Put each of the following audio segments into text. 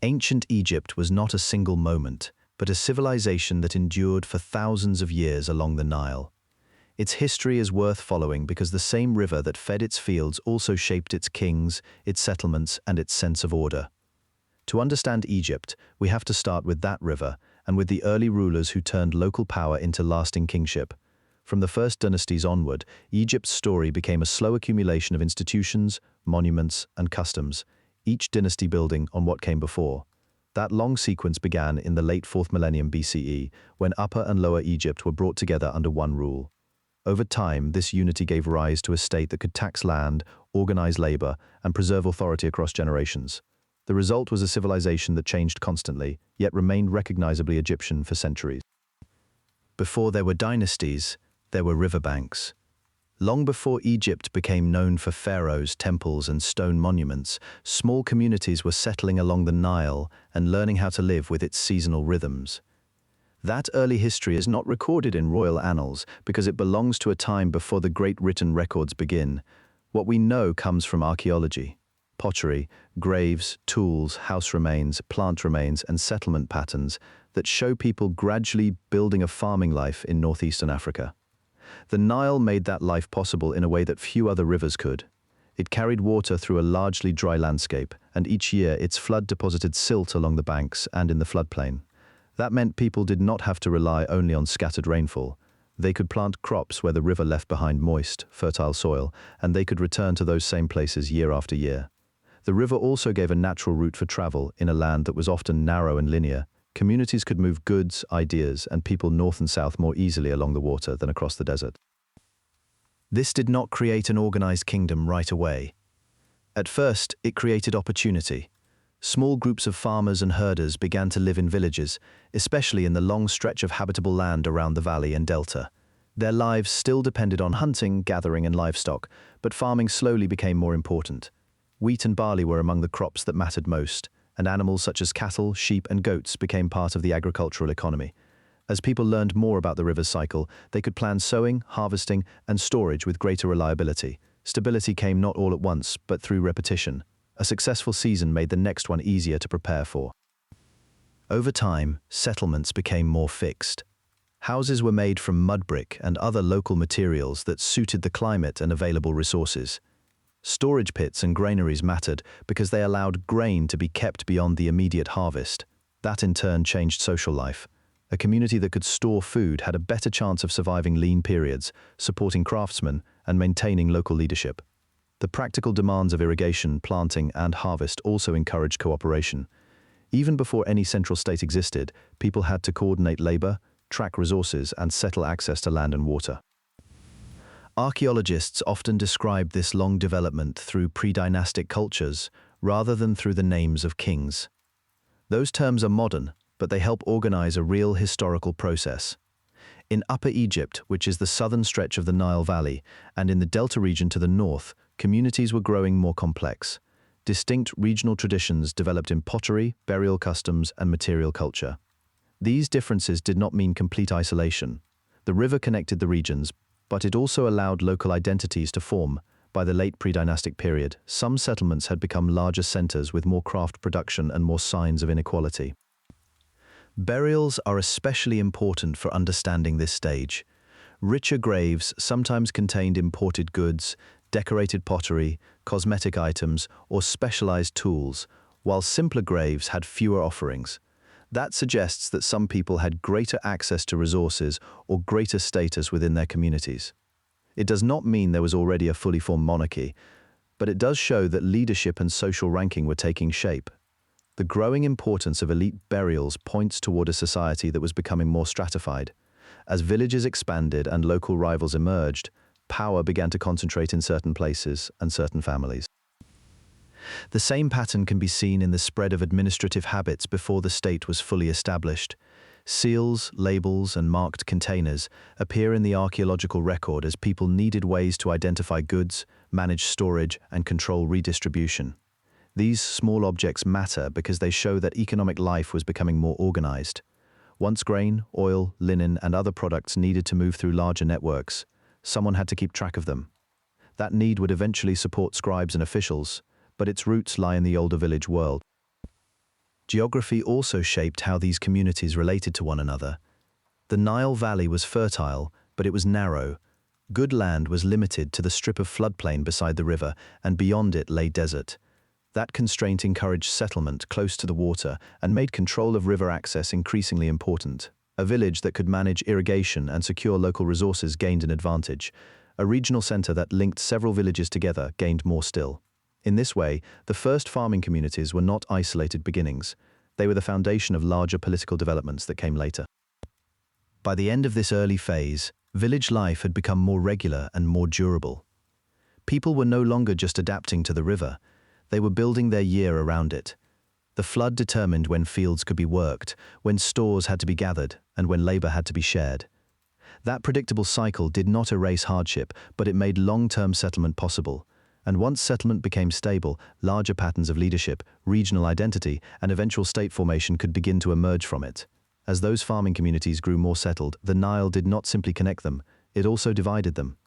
Ancient Egypt was not a single moment, but a civilization that endured for thousands of years along the Nile. Its history is worth following because the same river that fed its fields also shaped its kings, its settlements, and its sense of order. To understand Egypt, we have to start with that river and with the early rulers who turned local power into lasting kingship. From the first dynasties onward, Egypt's story became a slow accumulation of institutions, monuments, and customs, each dynasty building on what came before. That long sequence began in the late 4th millennium BCE, when Upper and Lower Egypt were brought together under one rule. Over time, this unity gave rise to a state that could tax land, organize labor, and preserve authority across generations. The result was a civilization that changed constantly, yet remained recognizably Egyptian for centuries. Before there were dynasties, there were riverbanks. Long before Egypt became known for pharaohs, temples, and stone monuments, small communities were settling along the Nile and learning how to live with its seasonal rhythms. That early history is not recorded in royal annals because it belongs to a time before the great written records begin. What we know comes from archaeology. Pottery, graves, tools, house remains, plant remains, and settlement patterns that show people gradually building a farming life in northeastern Africa. The Nile made that life possible in a way that few other rivers could. It carried water through a largely dry landscape, and each year its flood deposited silt along the banks and in the floodplain. That meant people did not have to rely only on scattered rainfall. They could plant crops where the river left behind moist, fertile soil, and they could return to those same places year after year. The river also gave a natural route for travel in a land that was often narrow and linear. Communities could move goods, ideas, and people north and south more easily along the water than across the desert. This did not create an organized kingdom right away. At first, it created opportunity. Small groups of farmers and herders began to live in villages, especially in the long stretch of habitable land around the valley and delta. Their lives still depended on hunting, gathering, and livestock, but farming slowly became more important. Wheat and barley were among the crops that mattered most, and animals such as cattle, sheep, and goats became part of the agricultural economy. As people learned more about the river's cycle, they could plan sowing, harvesting, and storage with greater reliability. Stability came not all at once, but through repetition. A successful season made the next one easier to prepare for. Over time, settlements became more fixed. Houses were made from mud brick and other local materials that suited the climate and available resources. Storage pits and granaries mattered because they allowed grain to be kept beyond the immediate harvest. That in turn changed social life. A community that could store food had a better chance of surviving lean periods, supporting craftsmen, and maintaining local leadership. The practical demands of irrigation, planting, and harvest also encouraged cooperation. Even before any central state existed, people had to coordinate labor, track resources, and settle access to land and water. Archaeologists often describe this long development through pre-dynastic cultures rather than through the names of kings. Those terms are modern, but they help organize a real historical process. In Upper Egypt, which is the southern stretch of the Nile Valley, and in the Delta region to the north, communities were growing more complex. Distinct regional traditions developed in pottery, burial customs, and material culture. These differences did not mean complete isolation. The river connected the regions, but it also allowed local identities to form. By the late pre-dynastic period, some settlements had become larger centers with more craft production and more signs of inequality. Burials are especially important for understanding this stage. Richer graves sometimes contained imported goods, decorated pottery, cosmetic items, or specialized tools, while simpler graves had fewer offerings. That suggests that some people had greater access to resources or greater status within their communities. It does not mean there was already a fully formed monarchy, but it does show that leadership and social ranking were taking shape. The growing importance of elite burials points toward a society that was becoming more stratified. As villages expanded and local rivals emerged, power began to concentrate in certain places and certain families. The same pattern can be seen in the spread of administrative habits before the state was fully established. Seals, labels, and marked containers appear in the archaeological record as people needed ways to identify goods, manage storage, and control redistribution. These small objects matter because they show that economic life was becoming more organized. Once grain, oil, linen, and other products needed to move through larger networks, someone had to keep track of them. That need would eventually support scribes and officials, but its roots lie in the older village world. Geography also shaped how these communities related to one another. The Nile Valley was fertile, but it was narrow. Good land was limited to the strip of floodplain beside the river, and beyond it lay desert. That constraint encouraged settlement close to the water and made control of river access increasingly important. A village that could manage irrigation and secure local resources gained an advantage. A regional center that linked several villages together gained more still. In this way, the first farming communities were not isolated beginnings. They were the foundation of larger political developments that came later. By the end of this early phase, village life had become more regular and more durable. People were no longer just adapting to the river. They were building their year around it. The flood determined when fields could be worked, when stores had to be gathered, and when labor had to be shared. That predictable cycle did not erase hardship, but it made long-term settlement possible. And once settlement became stable, larger patterns of leadership, regional identity, and eventual state formation could begin to emerge from it. As those farming communities grew more settled, the Nile did not simply connect them, it also divided them.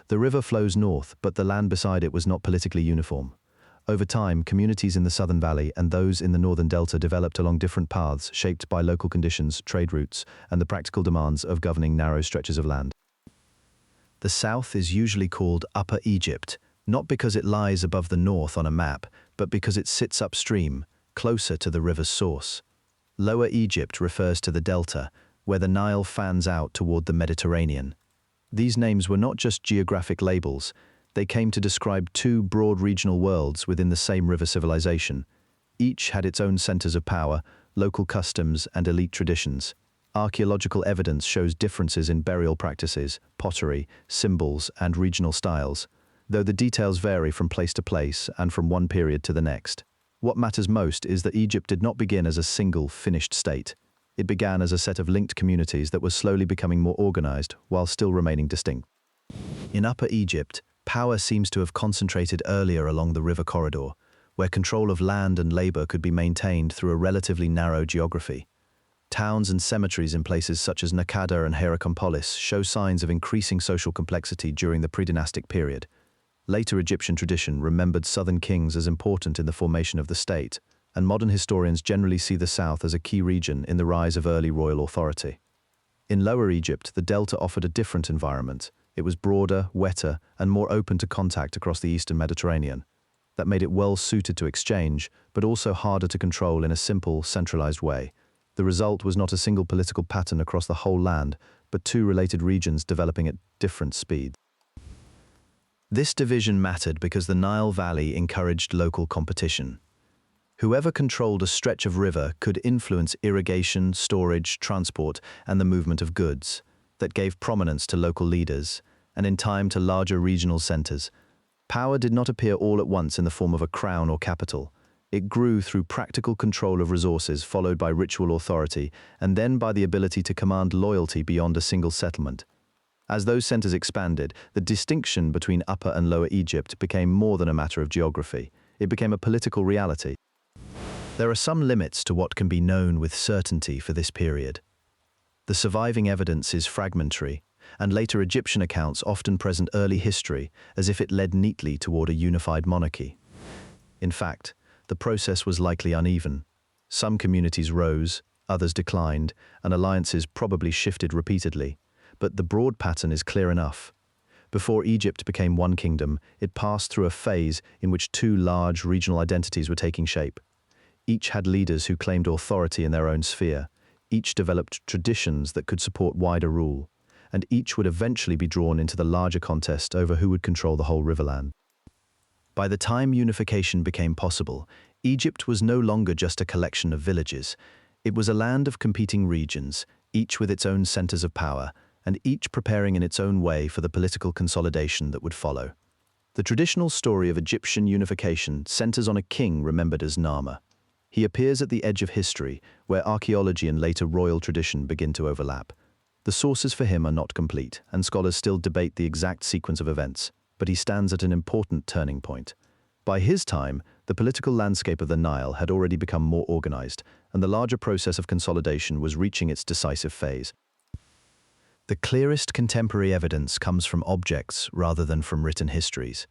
The river flows north, but the land beside it was not politically uniform. Over time, communities in the southern valley and those in the northern delta developed along different paths shaped by local conditions, trade routes, and the practical demands of governing narrow stretches of land. The south is usually called Upper Egypt, not because it lies above the north on a map, but because it sits upstream, closer to the river's source. Lower Egypt refers to the delta, where the Nile fans out toward the Mediterranean. These names were not just geographic labels, they came to describe two broad regional worlds within the same river civilization. Each had its own centers of power, local customs, and elite traditions. Archaeological evidence shows differences in burial practices, pottery, symbols, and regional styles, though the details vary from place to place and from one period to the next. What matters most is that Egypt did not begin as a single, finished state. It began as a set of linked communities that were slowly becoming more organized while still remaining distinct. In Upper Egypt, power seems to have concentrated earlier along the river corridor, where control of land and labor could be maintained through a relatively narrow geography. Towns and cemeteries in places such as Nakada and Hierakonpolis show signs of increasing social complexity during the pre-dynastic period. Later Egyptian tradition remembered southern kings as important in the formation of the state, and modern historians generally see the south as a key region in the rise of early royal authority. In Lower Egypt, the delta offered a different environment. It was broader, wetter, and more open to contact across the eastern Mediterranean. That made it well suited to exchange, but also harder to control in a simple, centralized way. The result was not a single political pattern across the whole land, but two related regions developing at different speeds. This division mattered because the Nile Valley encouraged local competition. Whoever controlled a stretch of river could influence irrigation, storage, transport, and the movement of goods. That gave prominence to local leaders, and in time to larger regional centers. Power did not appear all at once in the form of a crown or capital. It grew through practical control of resources followed by ritual authority, and then by the ability to command loyalty beyond a single settlement. As those centers expanded, the distinction between Upper and Lower Egypt became more than a matter of geography. It became a political reality. There are some limits to what can be known with certainty for this period. The surviving evidence is fragmentary, and later Egyptian accounts often present early history as if it led neatly toward a unified monarchy. In fact, the process was likely uneven. Some communities rose, others declined, and alliances probably shifted repeatedly. But the broad pattern is clear enough. Before Egypt became one kingdom, it passed through a phase in which two large regional identities were taking shape. Each had leaders who claimed authority in their own sphere. Each developed traditions that could support wider rule, and each would eventually be drawn into the larger contest over who would control the whole riverland. By the time unification became possible, Egypt was no longer just a collection of villages. It was a land of competing regions, each with its own centers of power, and each preparing in its own way for the political consolidation that would follow. The traditional story of Egyptian unification centers on a king remembered as Nama. He appears at the edge of history, where archaeology and later royal tradition begin to overlap. The sources for him are not complete, and scholars still debate the exact sequence of events, but he stands at an important turning point. By his time, the political landscape of the Nile had already become more organized, and the larger process of consolidation was reaching its decisive phase. The clearest contemporary evidence comes from objects rather than from written histories.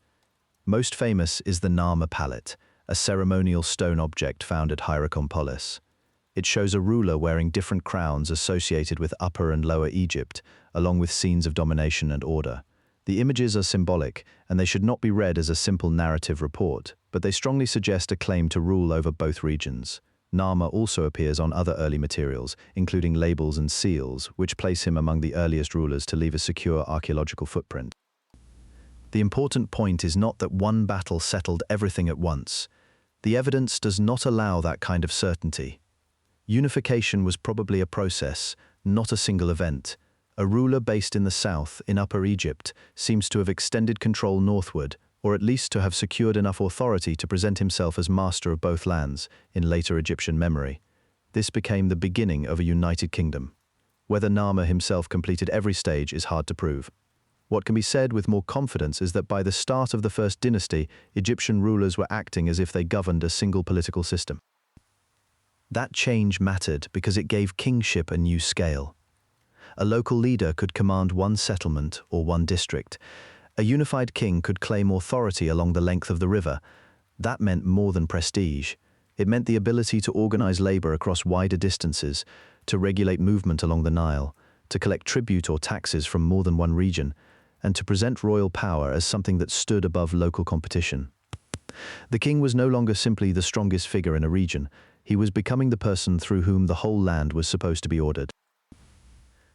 Most famous is the Nama palette, a ceremonial stone object found at Hierakonpolis. It shows a ruler wearing different crowns associated with Upper and Lower Egypt, along with scenes of domination and order. The images are symbolic, and they should not be read as a simple narrative report, but they strongly suggest a claim to rule over both regions. Narmer also appears on other early materials, including labels and seals, which place him among the earliest rulers to leave a secure archaeological footprint. The important point is not that one battle settled everything at once. The evidence does not allow that kind of certainty. Unification was probably a process, not a single event. A ruler based in the south, in Upper Egypt, seems to have extended control northward, or at least to have secured enough authority to present himself as master of both lands, in later Egyptian memory. This became the beginning of a united kingdom. Whether Narmer himself completed every stage is hard to prove. What can be said with more confidence is that by the start of the first dynasty, Egyptian rulers were acting as if they governed a single political system. That change mattered because it gave kingship a new scale. A local leader could command one settlement or one district. A unified king could claim authority along the length of the river. That meant more than prestige. It meant the ability to organize labor across wider distances, to regulate movement along the Nile, to collect tribute or taxes from more than one region, and to present royal power as something that stood above local competition. The king was no longer simply the strongest figure in a region. He was becoming the person through whom the whole land was supposed to be ordered.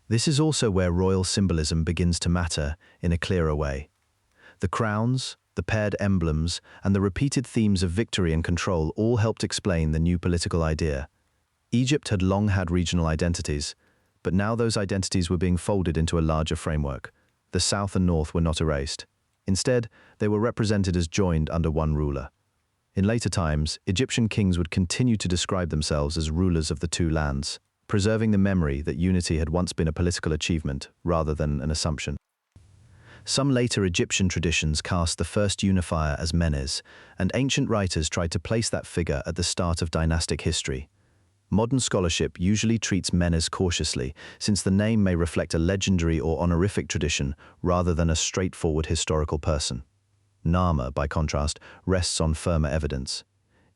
This is also where royal symbolism begins to matter in a clearer way. The crowns, the paired emblems, and the repeated themes of victory and control all helped explain the new political idea. Egypt had long had regional identities, but now those identities were being folded into a larger framework. The south and north were not erased. Instead, they were represented as joined under one ruler. In later times, Egyptian kings would continue to describe themselves as rulers of the two lands, preserving the memory that unity had once been a political achievement rather than an assumption. Some later Egyptian traditions cast the first unifier as Menes, and ancient writers tried to place that figure at the start of dynastic history. Modern scholarship usually treats Menes cautiously, since the name may reflect a legendary or honorific tradition rather than a straightforward historical person. Narmer, by contrast, rests on firmer evidence.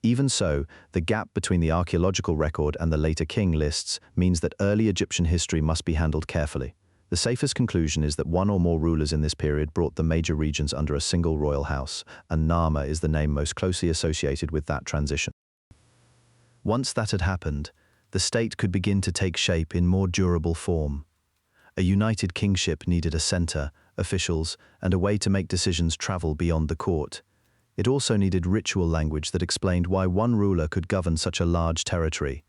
Even so, the gap between the archaeological record and the later king lists means that early Egyptian history must be handled carefully. The safest conclusion is that one or more rulers in this period brought the major regions under a single royal house, and Narmer is the name most closely associated with that transition. Once that had happened, the state could begin to take shape in more durable form. A united kingship needed a center, officials, and a way to make decisions travel beyond the court. It also needed ritual language that explained why one ruler could govern such a large territory.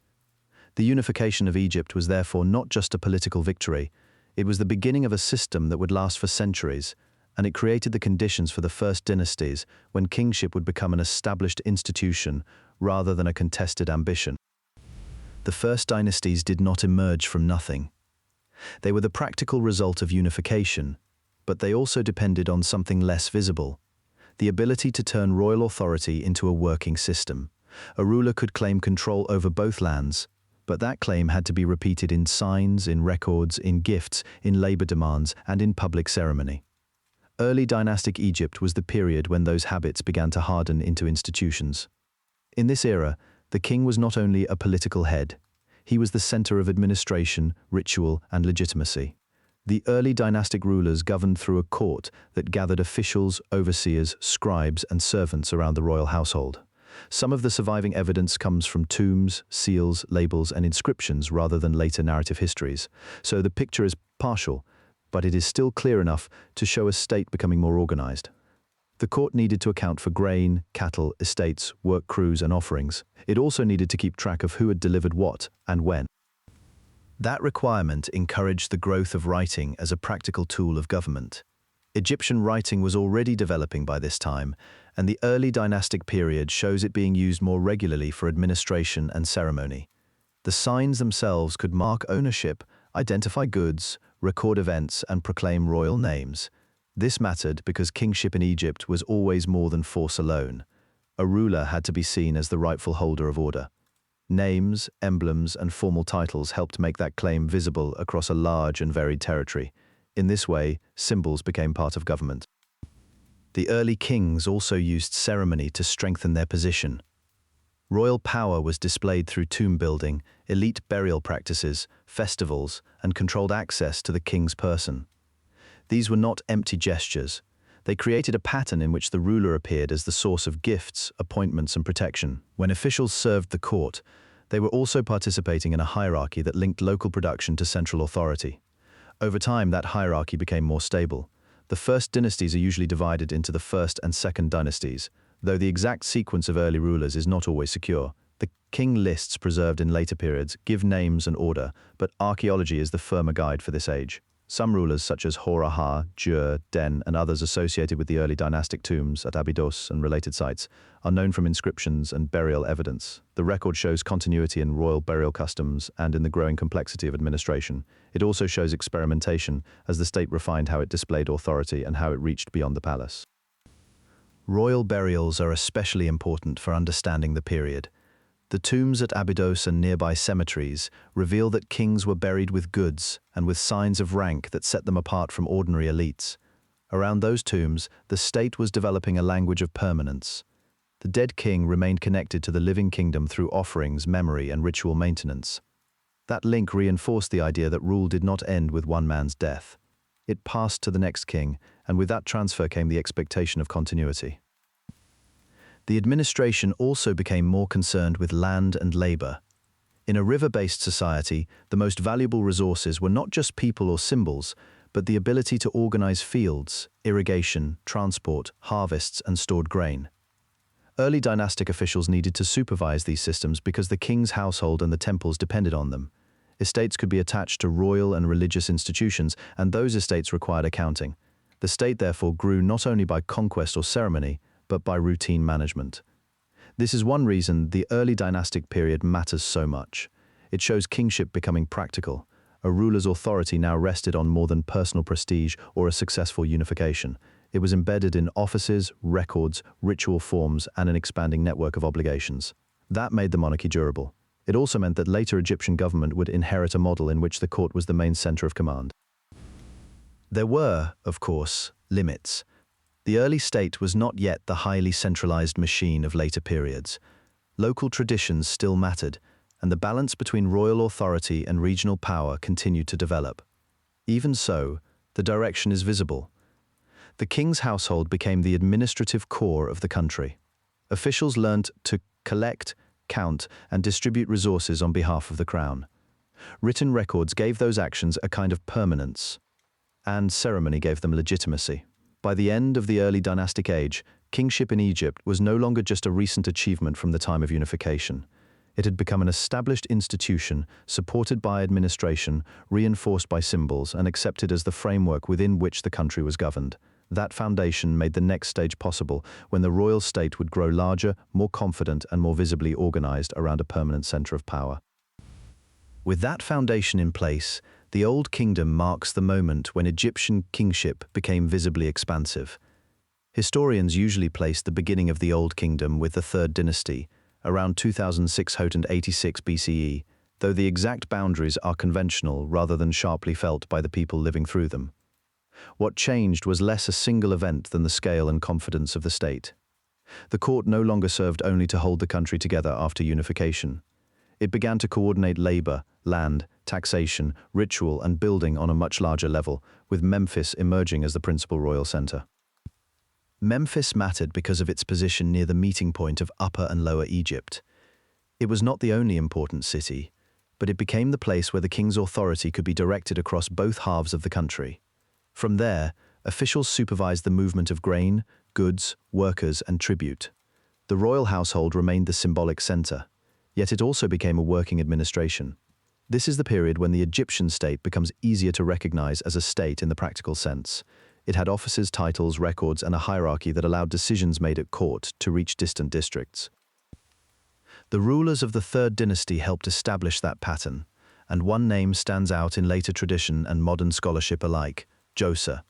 The unification of Egypt was therefore not just a political victory, it was the beginning of a system that would last for centuries, and it created the conditions for the first dynasties when kingship would become an established institution rather than a contested ambition. The first dynasties did not emerge from nothing. They were the practical result of unification, but they also depended on something less visible: the ability to turn royal authority into a working system. A ruler could claim control over both lands, but that claim had to be repeated in signs, in records, in gifts, in labor demands, and in public ceremony. Early dynastic Egypt was the period when those habits began to harden into institutions. In this era, the king was not only a political head, he was the center of administration, ritual, and legitimacy. The early dynastic rulers governed through a court that gathered officials, overseers, scribes, and servants around the royal household. Some of the surviving evidence comes from tombs, seals, labels, and inscriptions rather than later narrative histories. So the picture is partial, but it is still clear enough to show a state becoming more organized. The court needed to account for grain, cattle, estates, work crews, and offerings. It also needed to keep track of who had delivered what and when. That requirement encouraged the growth of writing as a practical tool of government. Egyptian writing was already developing by this time, and the early dynastic period shows it being used more regularly for administration and ceremony. The signs themselves could mark ownership, identify goods, record events, and proclaim royal names. This mattered because kingship in Egypt was always more than force alone. A ruler had to be seen as the rightful holder of order. Names, emblems, and formal titles helped make that claim visible across a large and varied territory. In this way, symbols became part of government. The early kings also used ceremony to strengthen their position. Royal power was displayed through tomb building, elite burial practices, festivals, and controlled access to the king's person. These were not empty gestures. They created a pattern in which the ruler appeared as the source of gifts, appointments, and protection. When officials served the court, they were also participating in a hierarchy that linked local production to central authority. Over time, that hierarchy became more stable. The first dynasties are usually divided into the first and second dynasties, though the exact sequence of early rulers is not always secure. The king lists preserved in later periods give names and order, but archaeology is the firmer guide for this age. Some rulers such as Hor-Aha, Jur, Den, and others associated with the early dynastic tombs at Abydos and related sites are known from inscriptions and burial evidence. The record shows continuity in royal burial customs and in the growing complexity of administration. It also shows experimentation as the state refined how it displayed authority and how it reached beyond the palace. Royal burials are especially important for understanding the period. The tombs at Abydos and nearby cemeteries reveal that kings were buried with goods and with signs of rank that set them apart from ordinary elites. Around those tombs, the state was developing a language of permanence. The dead king remained connected to the living kingdom through offerings, memory, and ritual maintenance. That link reinforced the idea that rule did not end with one man's death. It passed to the next king, and with that transfer came the expectation of continuity. The administration also became more concerned with land and labor. In a river-based society, the most valuable resources were not just people or symbols, but the ability to organize fields, irrigation, transport, harvests, and stored grain. Early dynastic officials needed to supervise these systems because the king's household and the temples depended on them. Estates could be attached to royal and religious institutions, and those estates required accounting. The state therefore grew not only by conquest or ceremony, but by routine management. This is one reason the early dynastic period matters so much. It shows kingship becoming practical. A ruler's authority now rested on more than personal prestige or a successful unification. It was embedded in offices, records, ritual forms, and an expanding network of obligations. That made the monarchy durable. It also meant that later Egyptian government would inherit a model in which the court was the main center of command. There were, of course, limits. The early state was not yet the highly centralized machine of later periods. Local traditions still mattered, and the balance between royal authority and regional power continued to develop. Even so, the direction is visible. The king's household became the administrative core of the country. Officials learned to collect, count, and distribute resources on behalf of the crown. Written records gave those actions a kind of permanence, and ceremony gave them legitimacy. By the end of the early dynastic age, kingship in Egypt was no longer just a recent achievement from the time of unification. It had become an established institution, supported by administration, reinforced by symbols, and accepted as the framework within which the country was governed. That foundation made the next stage possible, when the royal state would grow larger, more confident, and more visibly organized around a permanent center of power. With that foundation in place, the Old Kingdom marks the moment when Egyptian kingship became visibly expansive. Historians usually place the beginning of the Old Kingdom with the Third Dynasty, around 2686 BCE, though the exact boundaries are conventional rather than sharply felt by the people living through them. What changed was less a single event than the scale and confidence of the state. The court no longer served only to hold the country together after unification. It began to coordinate labor, land, taxation, ritual, and building on a much larger level, with Memphis emerging as the principal royal center. Memphis mattered because of its position near the meeting point of Upper and Lower Egypt. It was not the only important city, but it became the place where the king's authority could be directed across both halves of the country. From there, officials supervised the movement of grain, goods, workers, and tribute. The royal household remained the symbolic center, yet it also became a working administration. This is the period when the Egyptian state becomes easier to recognize as a state in the practical sense. It had offices, titles, records, and a hierarchy that allowed decisions made at court to reach distant districts. The rulers of the Third Dynasty helped establish that pattern, and one name stands out in later tradition and modern scholarship alike: Djoser.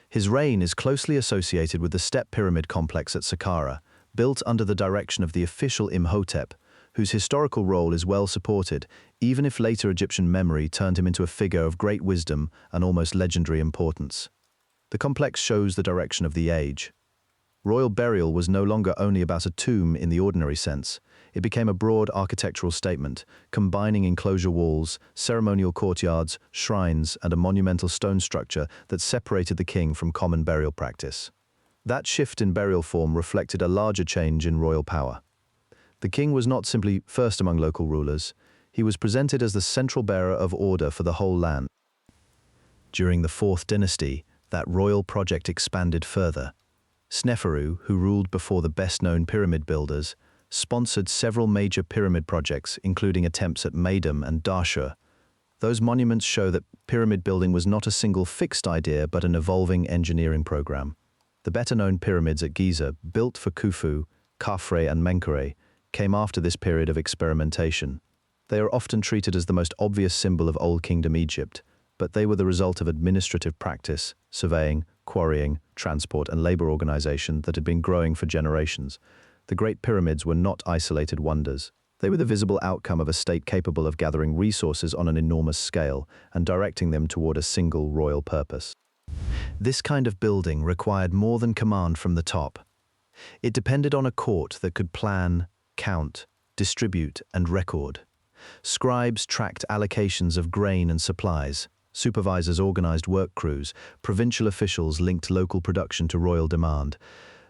His reign is closely associated with the step pyramid complex at Saqqara, built under the direction of the official Imhotep, whose historical role is well supported, even if later Egyptian memory turned him into a figure of great wisdom and almost legendary importance. The complex shows the direction of the age. Royal burial was no longer only about a tomb in the ordinary sense. It became a broad architectural statement, combining enclosure walls, ceremonial courtyards, shrines, and a monumental stone structure that separated the king from common burial practice. That shift in burial form reflected a larger change in royal power. The king was not simply first among local rulers, he was presented as the central bearer of order for the whole land. During the Fourth Dynasty, that royal project expanded further. Sneferu, who ruled before the best-known pyramid builders, sponsored several major pyramid projects, including attempts at Meidum and Dashur. Those monuments show that pyramid building was not a single fixed idea but an evolving engineering program. The better-known pyramids at Giza, built for Khufu, Khafre and Menkaure, came after this period of experimentation. They are often treated as the most obvious symbol of Old Kingdom Egypt, but they were the result of administrative practice, surveying, quarrying, transport and labor organization that had been growing for generations. The Great Pyramids were not isolated wonders. They were the visible outcome of a state capable of gathering resources on an enormous scale and directing them toward a single royal purpose. This kind of building required more than command from the top. It depended on a court that could plan, count, distribute, and record. Scribes tracked allocations of grain and supplies. Supervisors organized work crews. Provincial officials linked local production to royal demand.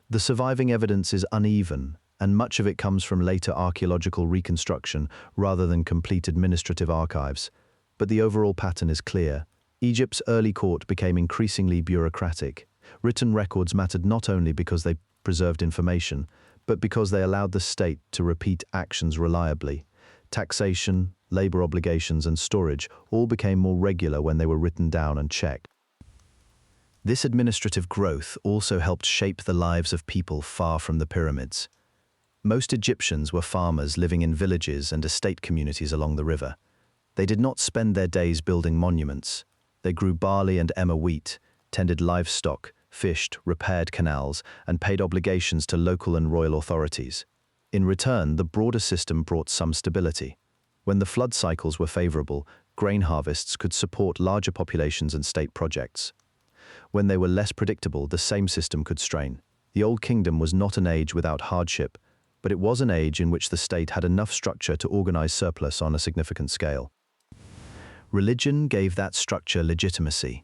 The surviving evidence is uneven, and much of it comes from later archaeological reconstruction rather than complete administrative archives. But the overall pattern is clear. Egypt's early court became increasingly bureaucratic. Written records mattered not only because they preserved information, but because they allowed the state to repeat actions reliably. Taxation, labor obligations, and storage all became more regular when they were written down and checked. This administrative growth also helped shape the lives of people far from the pyramids. Most Egyptians were farmers living in villages and estate communities along the river. They did not spend their days building monuments. They grew barley and emmer wheat, tended livestock, fished, repaired canals, and paid obligations to local and royal authorities. In return, the broader system brought some stability. When the flood cycles were favorable, grain harvests could support larger populations and state projects. When they were less predictable, the same system could strain. The Old Kingdom was not an age without hardship, but it was an age in which the state had enough structure to organize surplus on a significant scale. Religion gave that structure legitimacy.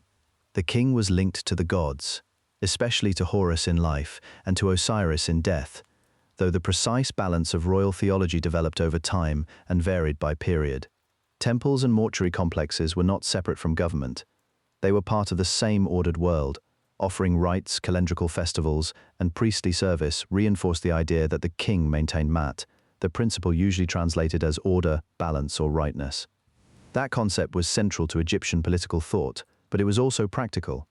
The king was linked to the gods, especially to Horus in life and to Osiris in death, though the precise balance of royal theology developed over time and varied by period. Temples and mortuary complexes were not separate from government. They were part of the same ordered world. Offering rites, calendrical festivals, and priestly service reinforced the idea that the king maintained Mat, the principle usually translated as order, balance, or rightness. That concept was central to Egyptian political thought, but it was also practical.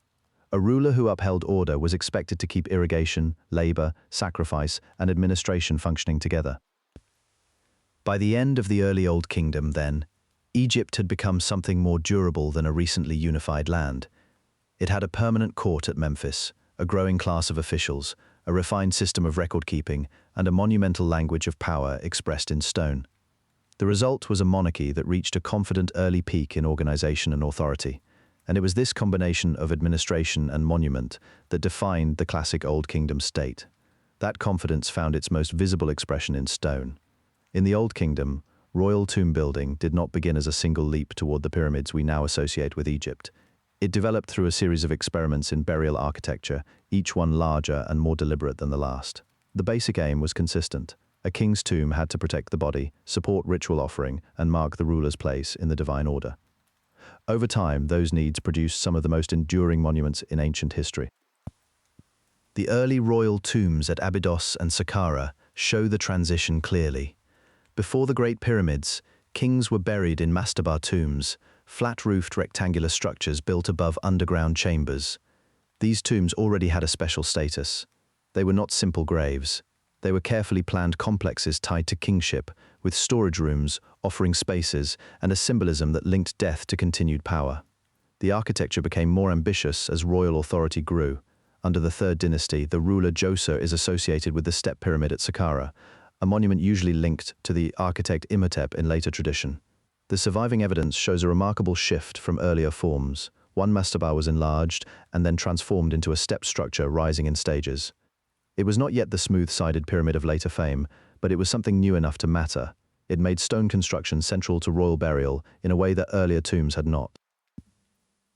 A ruler who upheld order was expected to keep irrigation, labor, sacrifice, and administration functioning together. By the end of the early Old Kingdom, then, Egypt had become something more durable than a recently unified land. It had a permanent court at Memphis, a growing class of officials, a refined system of record-keeping, and a monumental language of power expressed in stone. The result was a monarchy that reached a confident early peak in organization and authority. And it was this combination of administration and monument that defined the classic Old Kingdom state. That confidence found its most visible expression in stone. In the Old Kingdom, royal tomb building did not begin as a single leap toward the pyramids we now associate with Egypt. It developed through a series of experiments in burial architecture, each one larger and more deliberate than the last. The basic aim was consistent. A king's tomb had to protect the body, support ritual offering, and mark the ruler's place in the divine order. Over time, those needs produced some of the most enduring monuments in ancient history. The early royal tombs at Abydos and Saqqara show the transition clearly. Before the Great Pyramids, kings were buried in mastaba tombs, flat-roofed rectangular structures built above underground chambers. These tombs already had a special status. They were not simple graves. They were carefully planned complexes tied to kingship, with storage rooms, offering spaces, and a symbolism that linked death to continued power. The architecture became more ambitious as royal authority grew. Under the Third Dynasty, the ruler Djoser is associated with the Step Pyramid at Saqqara, a monument usually linked to the architect Imhotep in later tradition. The surviving evidence shows a remarkable shift from earlier forms. One mastaba was enlarged and then transformed into a step structure rising in stages. It was not yet the smooth-sided pyramid of later fame, but it was something new enough to matter. It made stone construction central to royal burial in a way that earlier tombs had not.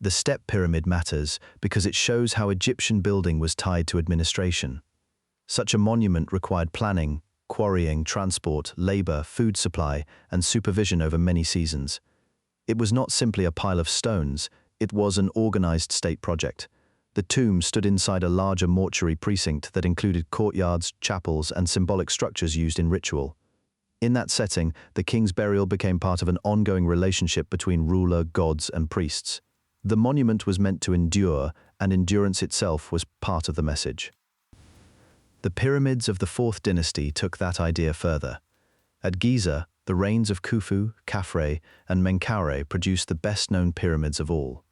The step pyramid matters because it shows how Egyptian building was tied to administration. Such a monument required planning, quarrying, transport, labor, food supply, and supervision over many seasons. It was not simply a pile of stones, it was an organized state project. The tomb stood inside a larger mortuary precinct that included courtyards, chapels, and symbolic structures used in ritual. In that setting, the king's burial became part of an ongoing relationship between ruler, gods, and priests. The monument was meant to endure, and endurance itself was part of the message. The pyramids of the Fourth Dynasty took that idea further. At Giza, the reigns of Khufu, Khafre, and Menkaure produced the best-known pyramids of all.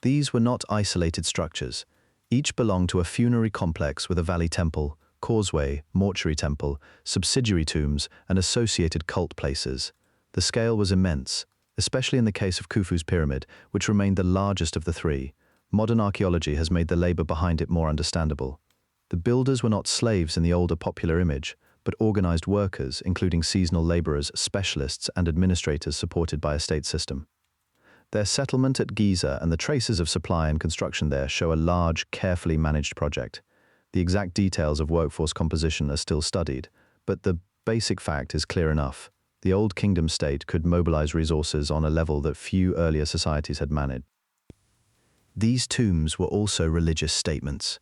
These were not isolated structures. Each belonged to a funerary complex with a valley temple, causeway, mortuary temple, subsidiary tombs, and associated cult places. The scale was immense, especially in the case of Khufu's pyramid, which remained the largest of the three. Modern archaeology has made the labor behind it more understandable. The builders were not slaves in the older popular image, but organized workers, including seasonal laborers, specialists, and administrators supported by a state system. Their settlement at Giza and the traces of supply and construction there show a large, carefully managed project. The exact details of workforce composition are still studied, but the basic fact is clear enough. The Old Kingdom state could mobilize resources on a level that few earlier societies had managed. These tombs were also religious statements.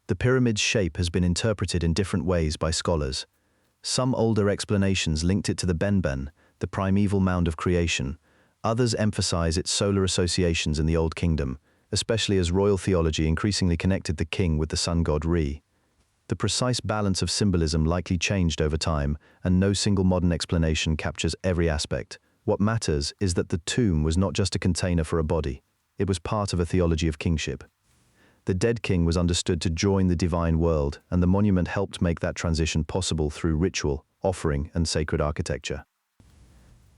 The pyramid's shape has been interpreted in different ways by scholars. Some older explanations linked it to the Benben, the primeval mound of creation. Others emphasize its solar associations in the Old Kingdom, especially as royal theology increasingly connected the king with the sun god Re. The precise balance of symbolism likely changed over time, and no single modern explanation captures every aspect. What matters is that the tomb was not just a container for a body, it was part of a theology of kingship. The dead king was understood to join the divine world, and the monument helped make that transition possible through ritual, offering, and sacred architecture.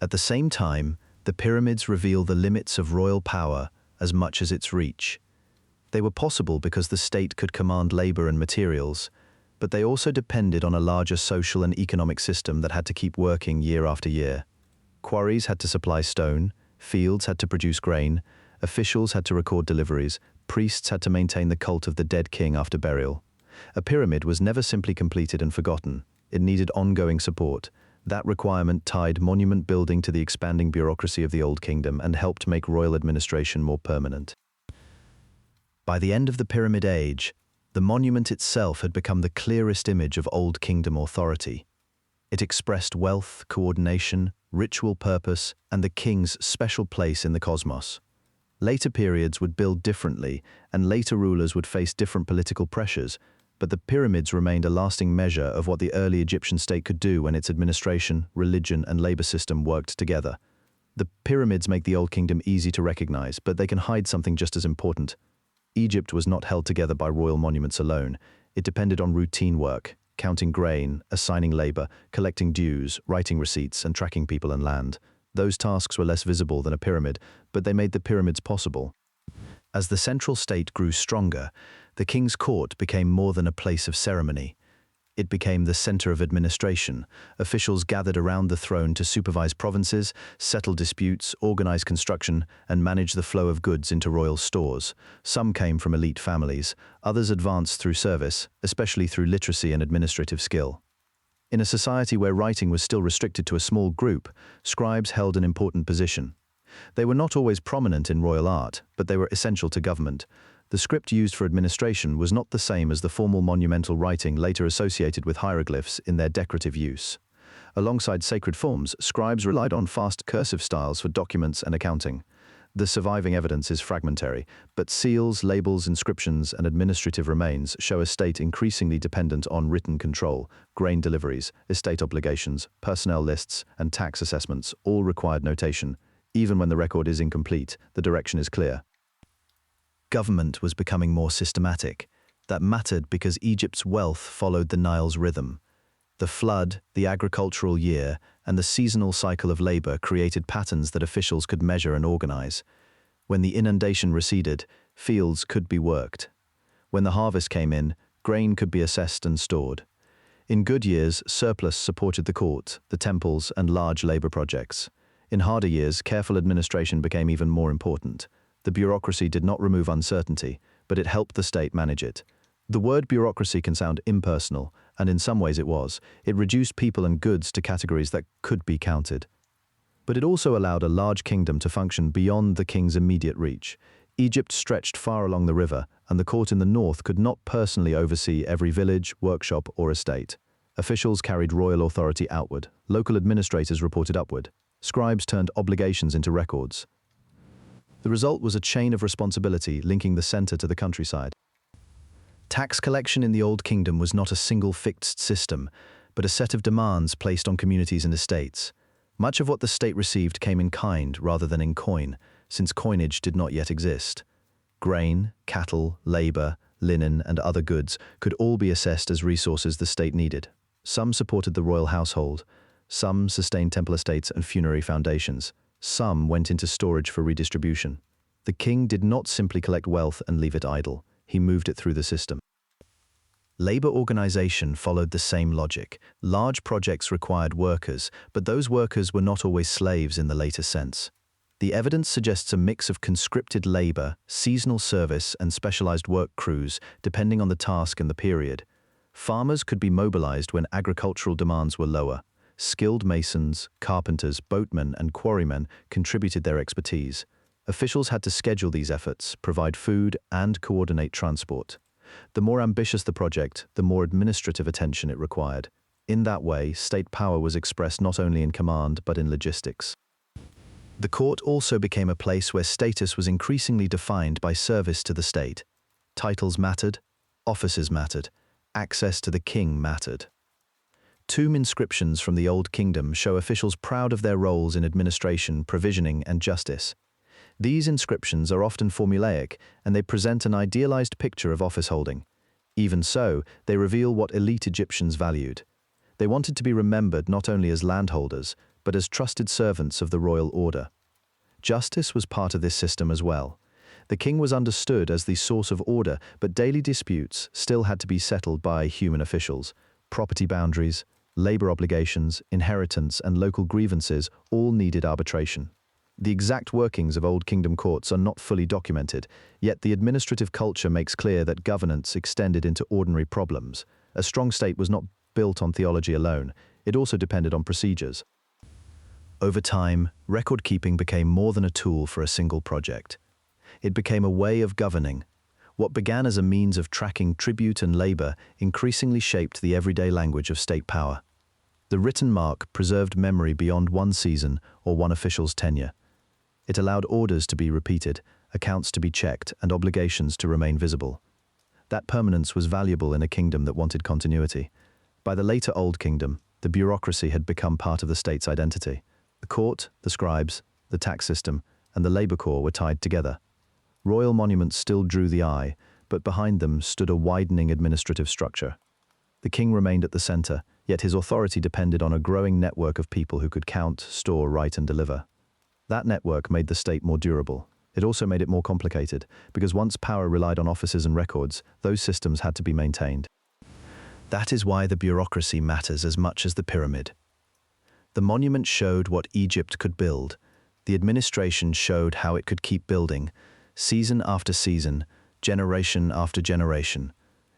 At the same time, the pyramids reveal the limits of royal power as much as its reach. They were possible because the state could command labor and materials, but they also depended on a larger social and economic system that had to keep working year after year. Quarries had to supply stone, fields had to produce grain, officials had to record deliveries, priests had to maintain the cult of the dead king after burial. A pyramid was never simply completed and forgotten. It needed ongoing support. That requirement tied monument building to the expanding bureaucracy of the Old Kingdom and helped make royal administration more permanent. By the end of the Pyramid Age, the monument itself had become the clearest image of Old Kingdom authority. It expressed wealth, coordination, ritual purpose, and the king's special place in the cosmos. Later periods would build differently, and later rulers would face different political pressures, but the pyramids remained a lasting measure of what the early Egyptian state could do when its administration, religion, and labor system worked together. The pyramids make the Old Kingdom easy to recognize, but they can hide something just as important. Egypt was not held together by royal monuments alone. It depended on routine work, counting grain, assigning labor, collecting dues, writing receipts, and tracking people and land. Those tasks were less visible than a pyramid, but they made the pyramids possible. As the central state grew stronger, the king's court became more than a place of ceremony. It became the center of administration. Officials gathered around the throne to supervise provinces, settle disputes, organize construction, and manage the flow of goods into royal stores. Some came from elite families, others advanced through service, especially through literacy and administrative skill. In a society where writing was still restricted to a small group, scribes held an important position. They were not always prominent in royal art, but they were essential to government. The script used for administration was not the same as the formal monumental writing later associated with hieroglyphs in their decorative use. Alongside sacred forms, scribes relied on fast cursive styles for documents and accounting. The surviving evidence is fragmentary, but seals, labels, inscriptions, and administrative remains show a state increasingly dependent on written control. Grain deliveries, estate obligations, personnel lists, and tax assessments all required notation. Even when the record is incomplete, the direction is clear. Government was becoming more systematic. That mattered because Egypt's wealth followed the Nile's rhythm. The flood, the agricultural year, and the seasonal cycle of labor created patterns that officials could measure and organize. When the inundation receded, fields could be worked. When the harvest came in, grain could be assessed and stored. In good years, surplus supported the court, the temples, and large labor projects. In harder years, careful administration became even more important. The bureaucracy did not remove uncertainty, but it helped the state manage it. The word bureaucracy can sound impersonal, and in some ways it was. It reduced people and goods to categories that could be counted. But it also allowed a large kingdom to function beyond the king's immediate reach. Egypt stretched far along the river, and the court in the north could not personally oversee every village, workshop, or estate. Officials carried royal authority outward. Local administrators reported upward. Scribes turned obligations into records. The result was a chain of responsibility linking the center to the countryside. Tax collection in the Old Kingdom was not a single fixed system, but a set of demands placed on communities and estates. Much of what the state received came in kind rather than in coin, since coinage did not yet exist. Grain, cattle, labor, linen, and other goods could all be assessed as resources the state needed. Some supported the royal household, some sustained temple estates and funerary foundations, some went into storage for redistribution. The king did not simply collect wealth and leave it idle, he moved it through the system. Labor organization followed the same logic. Large projects required workers, but those workers were not always slaves in the later sense. The evidence suggests a mix of conscripted labor, seasonal service, and specialized work crews, depending on the task and the period. Farmers could be mobilized when agricultural demands were lower. Skilled masons, carpenters, boatmen, and quarrymen contributed their expertise. Officials had to schedule these efforts, provide food, and coordinate transport. The more ambitious the project, the more administrative attention it required. In that way, state power was expressed not only in command but in logistics. The court also became a place where status was increasingly defined by service to the state. Titles mattered, offices mattered, access to the king mattered. Tomb inscriptions from the Old Kingdom show officials proud of their roles in administration, provisioning, and justice. These inscriptions are often formulaic, and they present an idealized picture of office holding. Even so, they reveal what elite Egyptians valued. They wanted to be remembered not only as landholders, but as trusted servants of the royal order. Justice was part of this system as well. The king was understood as the source of order, but daily disputes still had to be settled by human officials. Property boundaries, labor obligations, inheritance, and local grievances all needed arbitration. The exact workings of Old Kingdom courts are not fully documented, yet the administrative culture makes clear that governance extended into ordinary problems. A strong state was not built on theology alone, it also depended on procedures. Over time, record-keeping became more than a tool for a single project. It became a way of governing. What began as a means of tracking tribute and labor increasingly shaped the everyday language of state power. The written mark preserved memory beyond one season or one official's tenure. It allowed orders to be repeated, accounts to be checked, and obligations to remain visible. That permanence was valuable in a kingdom that wanted continuity. By the later Old Kingdom, the bureaucracy had become part of the state's identity. The court, the scribes, the tax system, and the labor corps were tied together. Royal monuments still drew the eye, but behind them stood a widening administrative structure. The king remained at the center, yet his authority depended on a growing network of people who could count, store, write, and deliver. That network made the state more durable. It also made it more complicated, because once power relied on offices and records, those systems had to be maintained. That is why the bureaucracy matters as much as the pyramid. The monument showed what Egypt could build. The administration showed how it could keep building, season after season, generation after generation.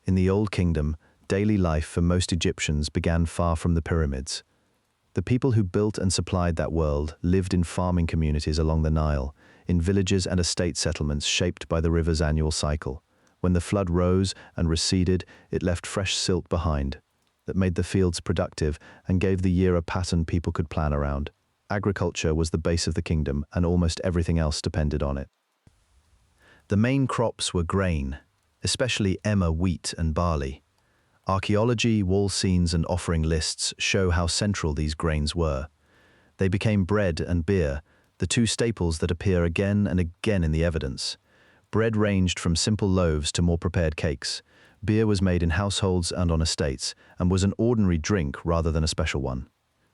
In the Old Kingdom, daily life for most Egyptians began far from the pyramids. The people who built and supplied that world lived in farming communities along the Nile, in villages and estate settlements shaped by the river's annual cycle. When the flood rose and receded, it left fresh silt behind that made the fields productive and gave the year a pattern people could plan around. Agriculture was the base of the kingdom, and almost everything else depended on it. The main crops were grain, especially emmer wheat and barley. Archaeology, wall scenes, and offering lists show how central these grains were. They became bread and beer, the two staples that appear again and again in the evidence. Bread ranged from simple loaves to more prepared cakes. Beer was made in households and on estates, and was an ordinary drink rather than a special one.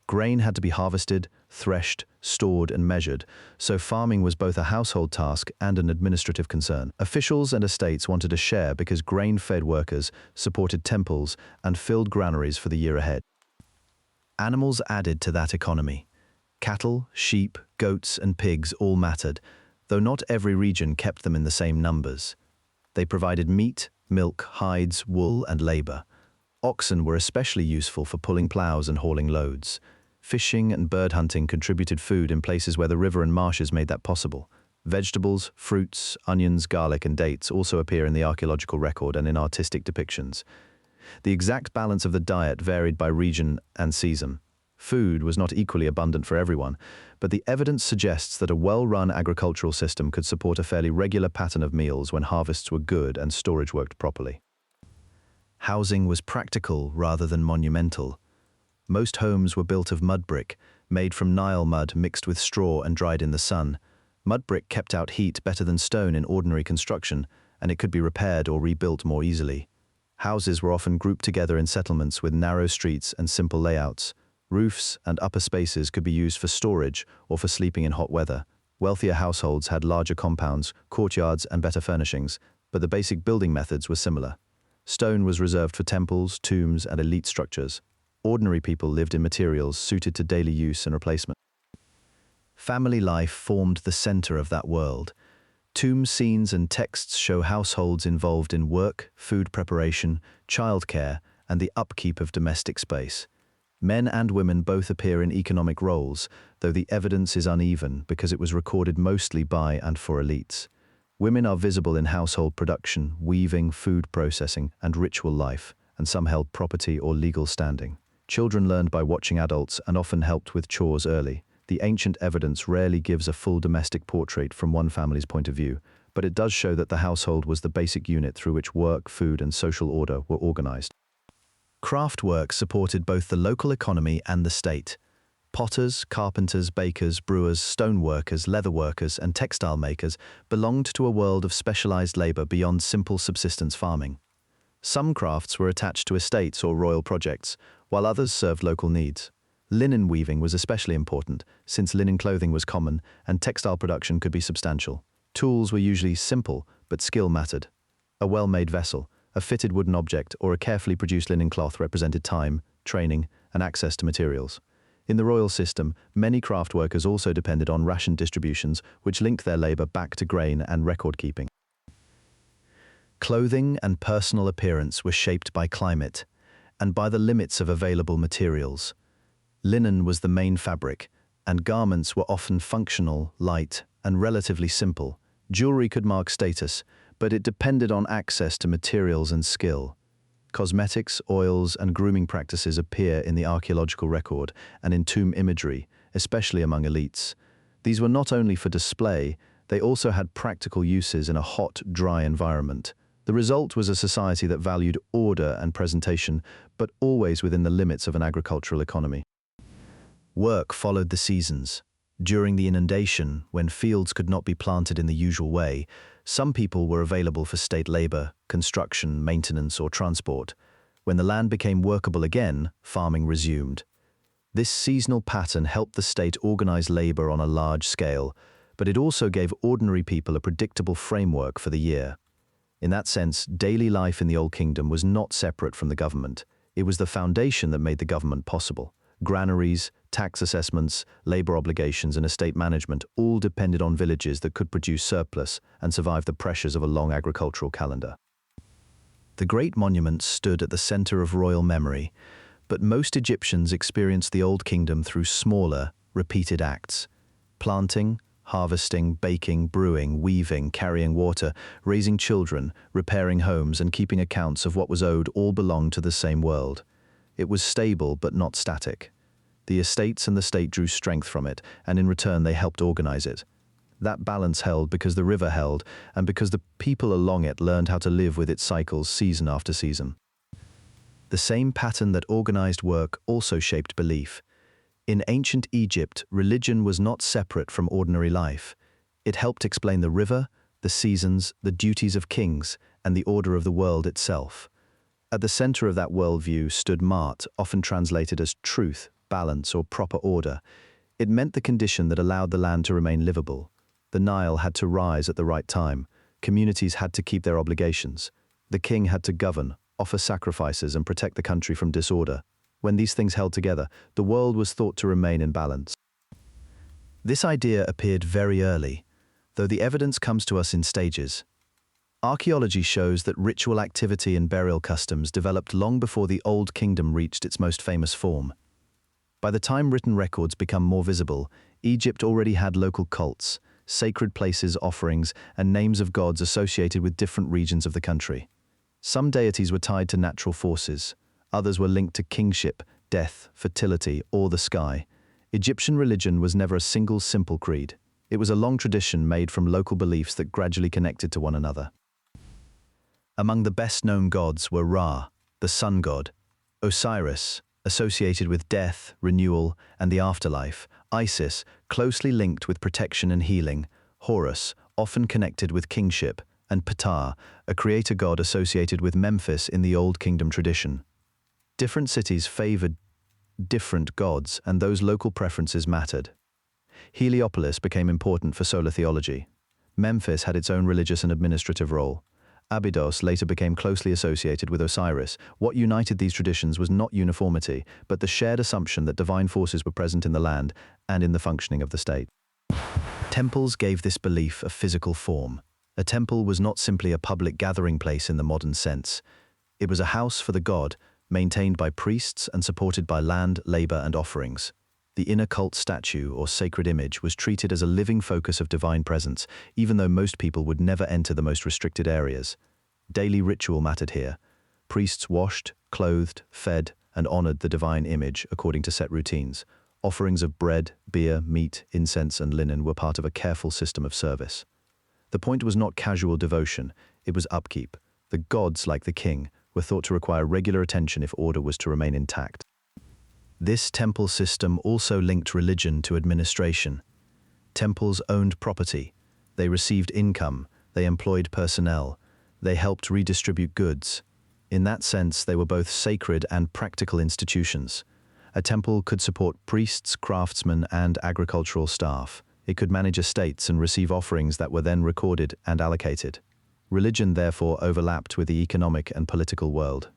Grain had to be harvested, threshed, stored, and measured, so farming was both a household task and an administrative concern. Officials and estates wanted a share because grain-fed workers supported temples and filled granaries for the year ahead. Animals added to that economy. Cattle, sheep, goats, and pigs all mattered, though not every region kept them in the same numbers. They provided meat, milk, hides, wool, and labor. Oxen were especially useful for pulling plows and hauling loads. Fishing and bird hunting contributed food in places where the river and marshes made that possible. Vegetables, fruits, onions, garlic, and dates also appear in the archaeological record and in artistic depictions. The exact balance of the diet varied by region and season. Food was not equally abundant for everyone, but the evidence suggests that a well-run agricultural system could support a fairly regular pattern of meals when harvests were good and storage worked properly. Housing was practical rather than monumental. Most homes were built of mud brick, made from Nile mud mixed with straw and dried in the sun. Mud brick kept out heat better than stone in ordinary construction, and it could be repaired or rebuilt more easily. Houses were often grouped together in settlements with narrow streets and simple layouts. Roofs and upper spaces could be used for storage or for sleeping in hot weather. Wealthier households had larger compounds, courtyards, and better furnishings, but the basic building methods were similar. Stone was reserved for temples, tombs, and elite structures. Ordinary people lived in materials suited to daily use and replacement. Family life formed the center of that world. Tomb scenes and texts show households involved in work, food preparation, childcare, and the upkeep of domestic space. Men and women both appear in economic roles, though the evidence is uneven because it was recorded mostly by and for elites. Women are visible in household production, weaving, food processing, and ritual life, and some held property or legal standing. Children learned by watching adults and often helped with chores early. The ancient evidence rarely gives a full domestic portrait from one family's point of view, but it does show that the household was the basic unit through which work, food, and social order were organized. Craft work supported both the local economy and the state. Potters, carpenters, bakers, brewers, stoneworkers, leatherworkers, and textile makers belonged to a world of specialized labor beyond simple subsistence farming. Some crafts were attached to estates or royal projects, while others served local needs. Linen weaving was especially important, since linen clothing was common and textile production could be substantial. Tools were usually simple, but skill mattered. A well-made vessel, a fitted wooden object, or a carefully produced linen cloth represented time, training, and access to materials. In the royal system, many craft workers also depended on ration distributions, which linked their labor back to grain and record-keeping. Clothing and personal appearance were shaped by climate and by the limits of available materials. Linen was the main fabric, and garments were often functional, light, and relatively simple. Jewelry could mark status, but it depended on access to materials and skill. Cosmetics, oils, and grooming practices appear in the archaeological record and in tomb imagery, especially among elites. These were not only for display, they also had practical uses in a hot, dry environment. The result was a society that valued order and presentation, but always within the limits of an agricultural economy. Work followed the seasons. During the inundation, when fields could not be planted in the usual way, some people were available for state labor, construction, maintenance, or transport. When the land became workable again, farming resumed. This seasonal pattern helped the state organize labor on a large scale, but it also gave ordinary people a predictable framework for the year. In that sense, daily life in the Old Kingdom was not separate from the government. It was the foundation that made the government possible. Granaries, tax assessments, labor obligations, and estate management all depended on villages that could produce surplus and survive the pressures of a long agricultural calendar. The great monuments stood at the center of royal memory, but most Egyptians experienced the Old Kingdom through smaller, repeated acts. Planting, harvesting, baking, brewing, weaving, carrying water, raising children, repairing homes, and keeping accounts of what was owed all belonged to the same world. It was stable but not static. The estates and the state drew strength from it, and in return they helped organize it. That balance held because the river held, and because the people along it learned how to live with its cycles season after season. The same pattern that organized work also shaped belief. In ancient Egypt, religion was not separate from ordinary life. It helped explain the river, the seasons, the duties of kings, and the order of the world itself. At the center of that worldview stood Maat, often translated as truth, balance, or proper order. It meant the condition that allowed the land to remain livable. The Nile had to rise at the right time. Communities had to keep their obligations. The king had to govern, offer sacrifices, and protect the country from disorder. When these things held together, the world was thought to remain in balance. This idea appeared very early, though the evidence comes to us in stages. Archaeology shows that ritual activity and burial customs developed long before the Old Kingdom reached its most famous form. By the time written records become more visible, Egypt already had local cults, sacred places, offerings, and names of gods associated with different regions of the country. Some deities were tied to natural forces, others were linked to kingship, death, fertility, or the sky. Egyptian religion was never a single simple creed. It was a long tradition made from local beliefs that gradually connected to one another. Among the best-known gods were Ra, the sun god; Osiris, associated with death, renewal, and the afterlife; Isis, closely linked with protection and healing; Horus, often connected with kingship; and Ptah, a creator god associated with Memphis in the Old Kingdom tradition. Different cities favored different gods, and those local preferences mattered. Heliopolis became important for solar theology. Memphis had its own religious and administrative role. Abydos later became closely associated with Osiris. What united these traditions was not uniformity, but the shared assumption that divine forces were present in the land and in the functioning of the state. Temples gave this belief a physical form. A temple was not simply a public gathering place in the modern sense. It was a house for the god, maintained by priests and supported by land, labor, and offerings. The inner cult statue or sacred image was treated as a living focus of divine presence, even though most people would never enter the most restricted areas. Daily ritual mattered here. Priests washed, clothed, fed, and honored the divine image according to set routines. Offerings of bread, beer, meat, incense, and linen were part of a careful system of service. The point was not casual devotion, it was upkeep. The gods, like the king, were thought to require regular attention if order was to remain intact. This temple system also linked religion to administration. Temples owned property. They received income. They employed personnel. They helped redistribute goods. In that sense, they were both sacred and practical institutions. A temple could support priests, craftsmen, and agricultural staff. It could manage estates and receive offerings that were then recorded and allocated. Religion, therefore, overlapped with the economic and political world.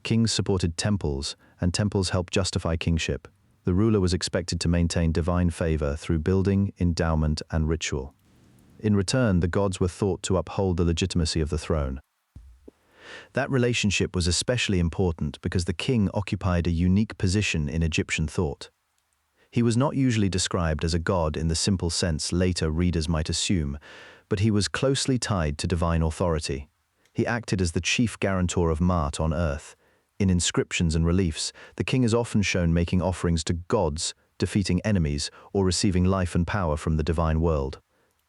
Kings supported temples, and temples helped justify kingship. The ruler was expected to maintain divine favor through building, endowment, and ritual. In return, the gods were thought to uphold the legitimacy of the throne. That relationship was especially important because the king occupied a unique position in Egyptian thought. He was not usually described as a god in the simple sense later readers might assume, but he was closely tied to divine authority. He acted as the chief guarantor of Maat on earth. In inscriptions and reliefs, the king is often shown making offerings to gods, defeating enemies, or receiving life and power from the divine world.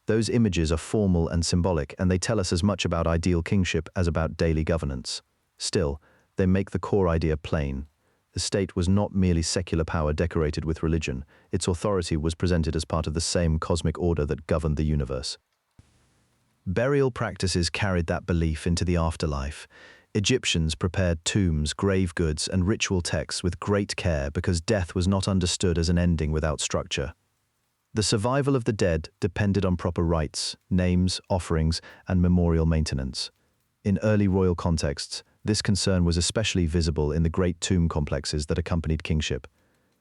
Those images are formal and symbolic, and they tell us as much about ideal kingship as about daily governance. Still, they make the core idea plain. The state was not merely secular power decorated with religion. Its authority was presented as part of the same cosmic order that governed the universe. Burial practices carried that belief into the afterlife. Egyptians prepared tombs, grave goods, and ritual texts with great care because death was not understood as an ending without structure. The survival of the dead depended on proper rites, names, offerings, and memorial maintenance. In early royal contexts, this concern was especially visible in the great tomb complexes that accompanied kingship.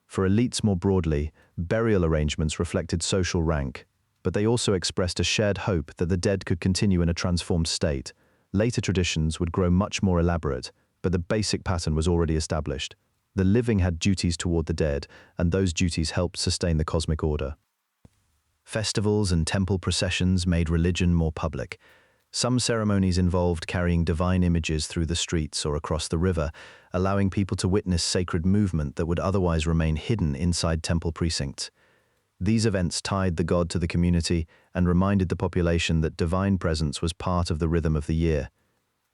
For elites more broadly, burial arrangements reflected social rank, but they also expressed a shared hope that the dead could continue in a transformed state. Later traditions would grow much more elaborate, but the basic pattern was already established. The living had duties toward the dead, and those duties helped sustain the cosmic order. Festivals and temple processions made religion more public. Some ceremonies involved carrying divine images through the streets or across the river, allowing people to witness sacred movement that would otherwise remain hidden inside temple precincts. These events tied the god to the community and reminded the population that divine presence was part of the rhythm of the year.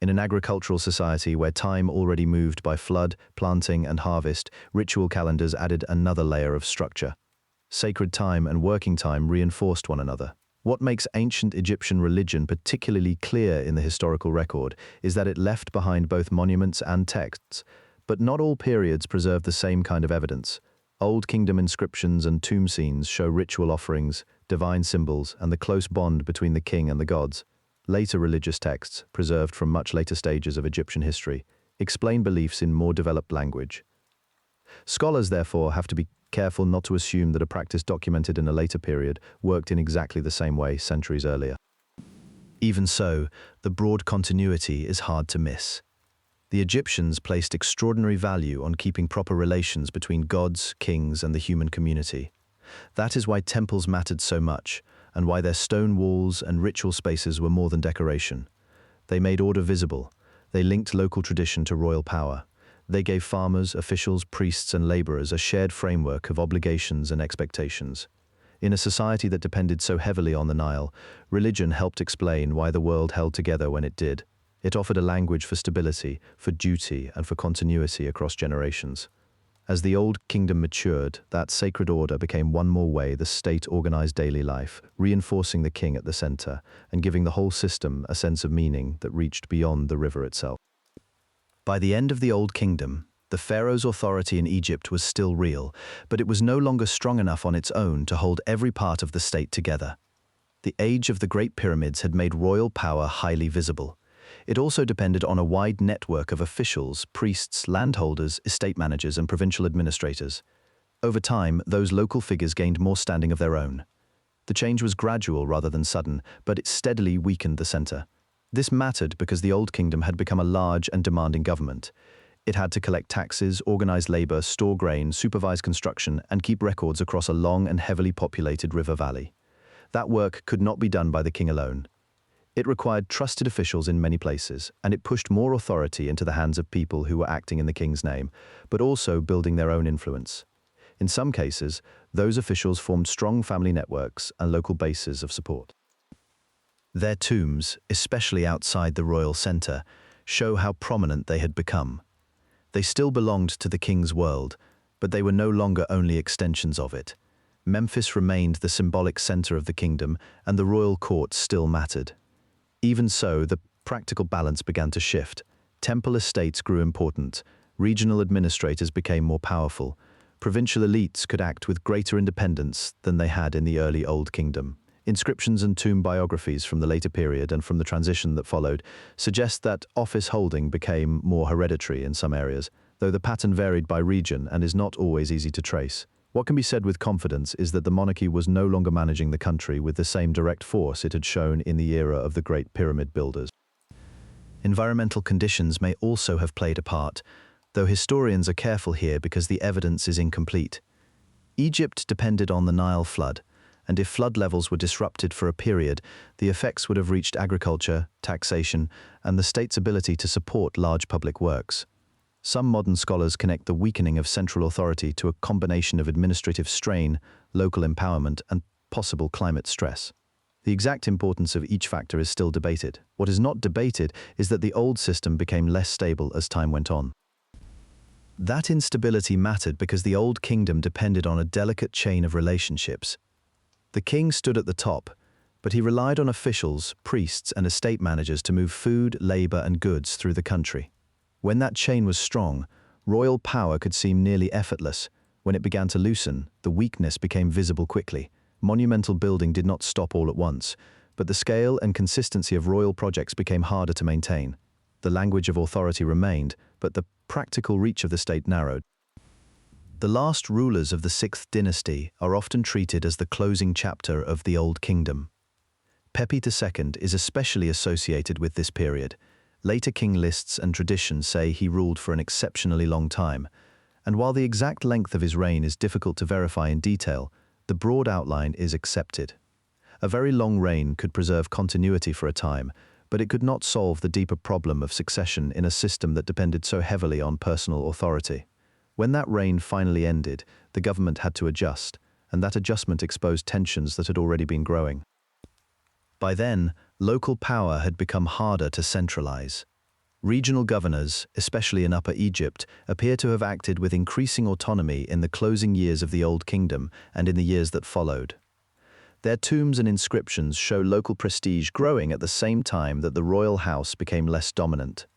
In an agricultural society where time already moved by flood, planting, and harvest, ritual calendars added another layer of structure. Sacred time and working time reinforced one another. What makes ancient Egyptian religion particularly clear in the historical record is that it left behind both monuments and texts, but not all periods preserve the same kind of evidence. Old Kingdom inscriptions and tomb scenes show ritual offerings, divine symbols, and the close bond between the king and the gods. Later religious texts, preserved from much later stages of Egyptian history, explain beliefs in more developed language. Scholars, therefore, have to be careful not to assume that a practice documented in a later period worked in exactly the same way centuries earlier. Even so, the broad continuity is hard to miss. The Egyptians placed extraordinary value on keeping proper relations between gods, kings, and the human community. That is why temples mattered so much, and why their stone walls and ritual spaces were more than decoration. They made order visible. They linked local tradition to royal power. They gave farmers, officials, priests, and laborers a shared framework of obligations and expectations. In a society that depended so heavily on the Nile, religion helped explain why the world held together when it did. It offered a language for stability, for duty, and for continuity across generations. As the Old Kingdom matured, that sacred order became one more way the state organized daily life, reinforcing the king at the center and giving the whole system a sense of meaning that reached beyond the river itself. By the end of the Old Kingdom, the pharaoh's authority in Egypt was still real, but it was no longer strong enough on its own to hold every part of the state together. The age of the Great Pyramids had made royal power highly visible. It also depended on a wide network of officials, priests, landholders, estate managers, and provincial administrators. Over time, those local figures gained more standing of their own. The change was gradual rather than sudden, but it steadily weakened the center. This mattered because the Old Kingdom had become a large and demanding government. It had to collect taxes, organize labor, store grain, supervise construction, and keep records across a long and heavily populated river valley. That work could not be done by the king alone. It required trusted officials in many places, and it pushed more authority into the hands of people who were acting in the king's name, but also building their own influence. In some cases, those officials formed strong family networks and local bases of support. Their tombs, especially outside the royal center, show how prominent they had become. They still belonged to the king's world, but they were no longer only extensions of it. Memphis remained the symbolic center of the kingdom, and the royal court still mattered. Even so, the practical balance began to shift. Temple estates grew important. Regional administrators became more powerful. Provincial elites could act with greater independence than they had in the early Old Kingdom. Inscriptions and tomb biographies from the later period and from the transition that followed suggest that office holding became more hereditary in some areas, though the pattern varied by region and is not always easy to trace. What can be said with confidence is that the monarchy was no longer managing the country with the same direct force it had shown in the era of the Great Pyramid builders. Environmental conditions may also have played a part, though historians are careful here because the evidence is incomplete. Egypt depended on the Nile flood, and if flood levels were disrupted for a period, the effects would have reached agriculture, taxation, and the state's ability to support large public works. Some modern scholars connect the weakening of central authority to a combination of administrative strain, local empowerment, and possible climate stress. The exact importance of each factor is still debated. What is not debated is that the old system became less stable as time went on. That instability mattered because the Old Kingdom depended on a delicate chain of relationships. The king stood at the top, but he relied on officials, priests, and estate managers to move food, labor, and goods through the country. When that chain was strong, royal power could seem nearly effortless. When it began to loosen, the weakness became visible quickly. Monumental building did not stop all at once, but the scale and consistency of royal projects became harder to maintain. The language of authority remained, but the practical reach of the state narrowed. The last rulers of the 6th dynasty are often treated as the closing chapter of the Old Kingdom. Pepi II is especially associated with this period. Later king lists and traditions say he ruled for an exceptionally long time, and while the exact length of his reign is difficult to verify in detail, the broad outline is accepted. A very long reign could preserve continuity for a time, but it could not solve the deeper problem of succession in a system that depended so heavily on personal authority. When that reign finally ended, the government had to adjust, and that adjustment exposed tensions that had already been growing. By then, local power had become harder to centralize. Regional governors, especially in Upper Egypt, appear to have acted with increasing autonomy in the closing years of the Old Kingdom and in the years that followed. Their tombs and inscriptions show local prestige growing at the same time that the royal house became less dominant.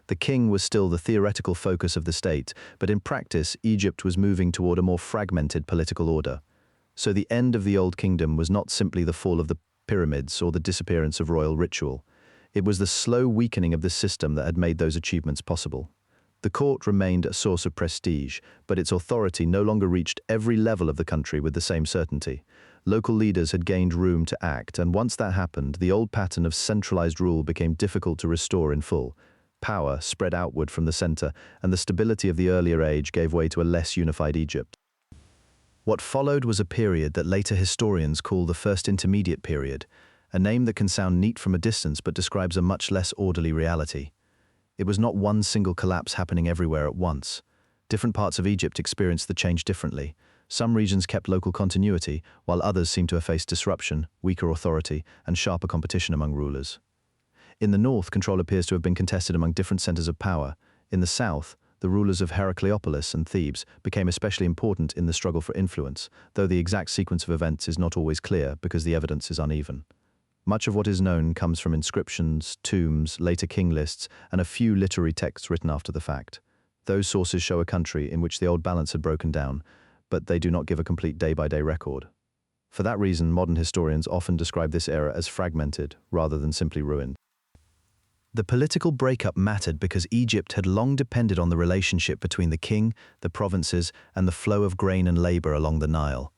The king was still the theoretical focus of the state, but in practice, Egypt was moving toward a more fragmented political order. So the end of the Old Kingdom was not simply the fall of the pyramids or the disappearance of royal ritual. It was the slow weakening of the system that had made those achievements possible. The court remained a source of prestige, but its authority no longer reached every level of the country with the same certainty. Local leaders had gained room to act, and once that happened, the old pattern of centralized rule became difficult to restore in full. Power spread outward from the center, and the stability of the earlier age gave way to a less unified Egypt. What followed was a period that later historians call the First Intermediate Period, a name that can sound neat from a distance but describes a much less orderly reality. It was not one single collapse happening everywhere at once. Different parts of Egypt experienced the change differently. Some regions kept local continuity, while others seemed to have faced disruption, weaker authority, and sharper competition among rulers. In the north, control appears to have been contested among different centers of power. In the south, the rulers of Heracleopolis and Thebes became especially important in the struggle for influence, though the exact sequence of events is not always clear because the evidence is uneven. Much of what is known comes from inscriptions, tombs, later king lists, and a few literary texts written after the fact. Those sources show a country in which the old balance had broken down, but they do not give a complete day-by-day record. For that reason, modern historians often describe this era as fragmented rather than simply ruined. The political breakup mattered because Egypt had long depended on the relationship between the king, the provinces, and the flow of grain and labor along the Nile.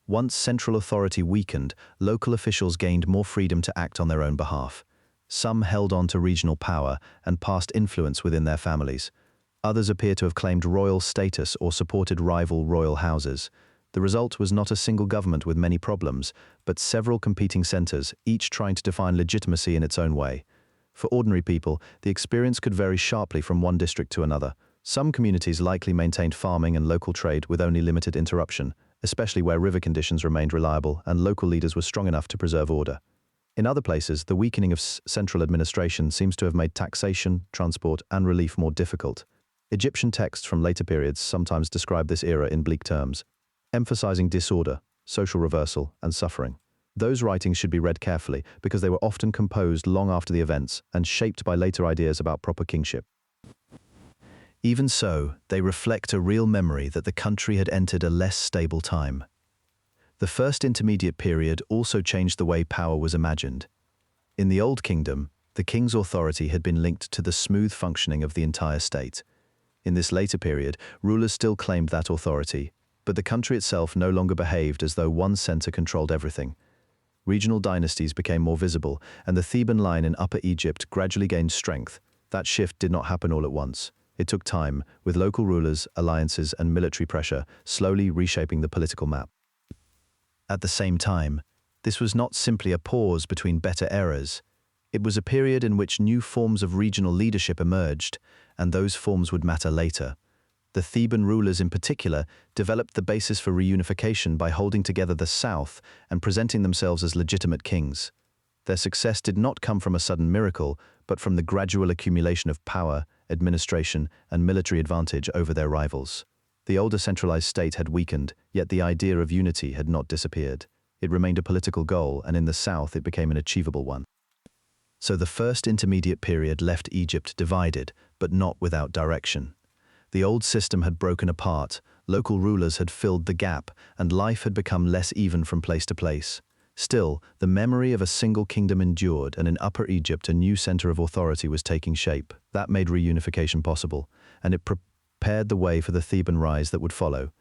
Once central authority weakened, local officials gained more freedom to act on their own behalf. Some held on to regional power and passed influence within their families. Others appear to have claimed royal status or supported rival royal houses. The result was not a single government with many problems, but several competing centers, each trying to define legitimacy in its own way. For ordinary people, the experience could vary sharply from one district to another. Some communities likely maintained farming and local trade with only limited interruption, especially where river conditions remained reliable and local leaders were strong enough to preserve order. In other places, the weakening of central administration seems to have made taxation, transport, and relief more difficult. Egyptian texts from later periods sometimes describe this era in bleak terms, emphasizing disorder, social reversal, and suffering. Those writings should be read carefully because they were often composed long after the events and shaped by later ideas about proper kingship. Even so, they reflect a real memory that the country had entered a less stable time. The First Intermediate Period also changed the way power was imagined. In the Old Kingdom, the king's authority had been linked to the smooth functioning of the entire state. In this later period, rulers still claimed that authority, but the country itself no longer behaved as though one center controlled everything. Regional dynasties became more visible, and the Theban line in Upper Egypt gradually gained strength. That shift did not happen all at once. It took time, with local rulers, alliances, and military pressure slowly reshaping the political map. At the same time, this was not simply a pause between better eras. It was a period in which new forms of regional leadership emerged, and those forms would matter later. The Theban rulers in particular developed the basis for reunification by holding together the south and presenting themselves as legitimate kings. Their success did not come from a sudden miracle, but from the gradual accumulation of power, administration, and military advantage over their rivals. The older centralized state had weakened, yet the idea of unity had not disappeared. It remained a political goal, and in the south it became an achievable one. So the First Intermediate Period left Egypt divided, but not without direction. The old system had broken apart, local rulers had filled the gap, and life had become less even from place to place. Still, the memory of a single kingdom endured, and in Upper Egypt a new center of authority was taking shape. That made reunification possible, and it prepared the way for the Theban rise that would follow.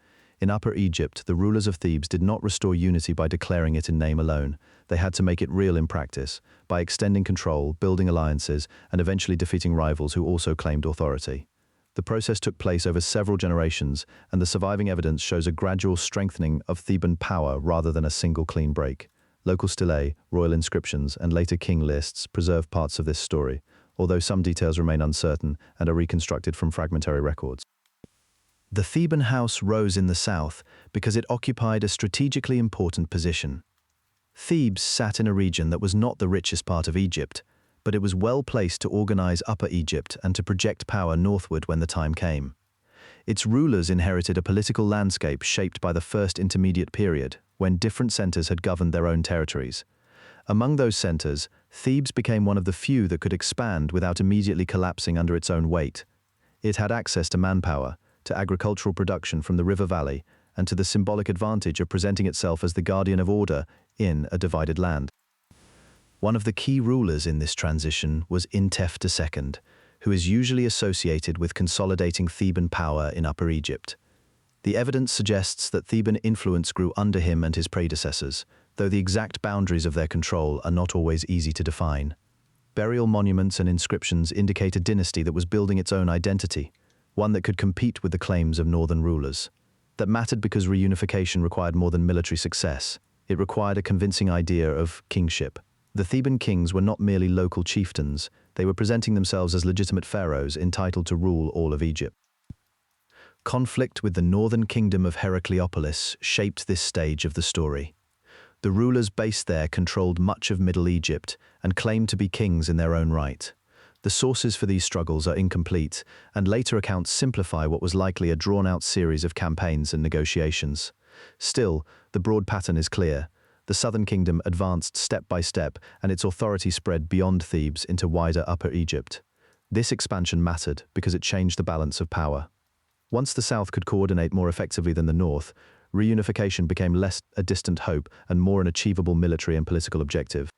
In Upper Egypt, the rulers of Thebes did not restore unity by declaring it in name alone. They had to make it real in practice, by extending control, building alliances, and eventually defeating rivals who also claimed authority. The process took place over several generations, and the surviving evidence shows a gradual strengthening of Theban power rather than a single clean break. Local stelae, royal inscriptions, and later king lists preserve parts of this story, although some details remain uncertain and are reconstructed from fragmentary records. The Theban house rose in the south because it occupied a strategically important position. Thebes sat in a region that was not the richest part of Egypt, but it was well placed to organize Upper Egypt and to project power northward when the time came. Its rulers inherited a political landscape shaped by the First Intermediate Period, when different centers had governed their own territories. Among those centers, Thebes became one of the few that could expand without immediately collapsing under its own weight. It had access to manpower, to agricultural production from the river valley, and to the symbolic advantage of presenting itself as the guardian of order in a divided land. One of the key rulers in this transition was Intef II, who is usually associated with consolidating Theban power in Upper Egypt. The evidence suggests that Theban influence grew under him and his predecessors, though the exact boundaries of their control are not always easy to define. Burial monuments and inscriptions indicate a dynasty that was building its own identity, one that could compete with the claims of northern rulers. That mattered because reunification required more than military success. It required a convincing idea of kingship. The Theban kings were not merely local chieftains, they were presenting themselves as legitimate pharaohs entitled to rule all of Egypt. Conflict with the northern kingdom of Heracleopolis shaped this stage of the story. The rulers based there controlled much of Middle Egypt and claimed to be kings in their own right. The sources for these struggles are incomplete, and later accounts simplify what was likely a drawn-out series of campaigns and negotiations. Still, the broad pattern is clear. The southern kingdom advanced step by step, and its authority spread beyond Thebes into wider Upper Egypt. This expansion mattered because it changed the balance of power. Once the south could coordinate more effectively than the north, reunification became less a distant hope and more an achievable military and political objective.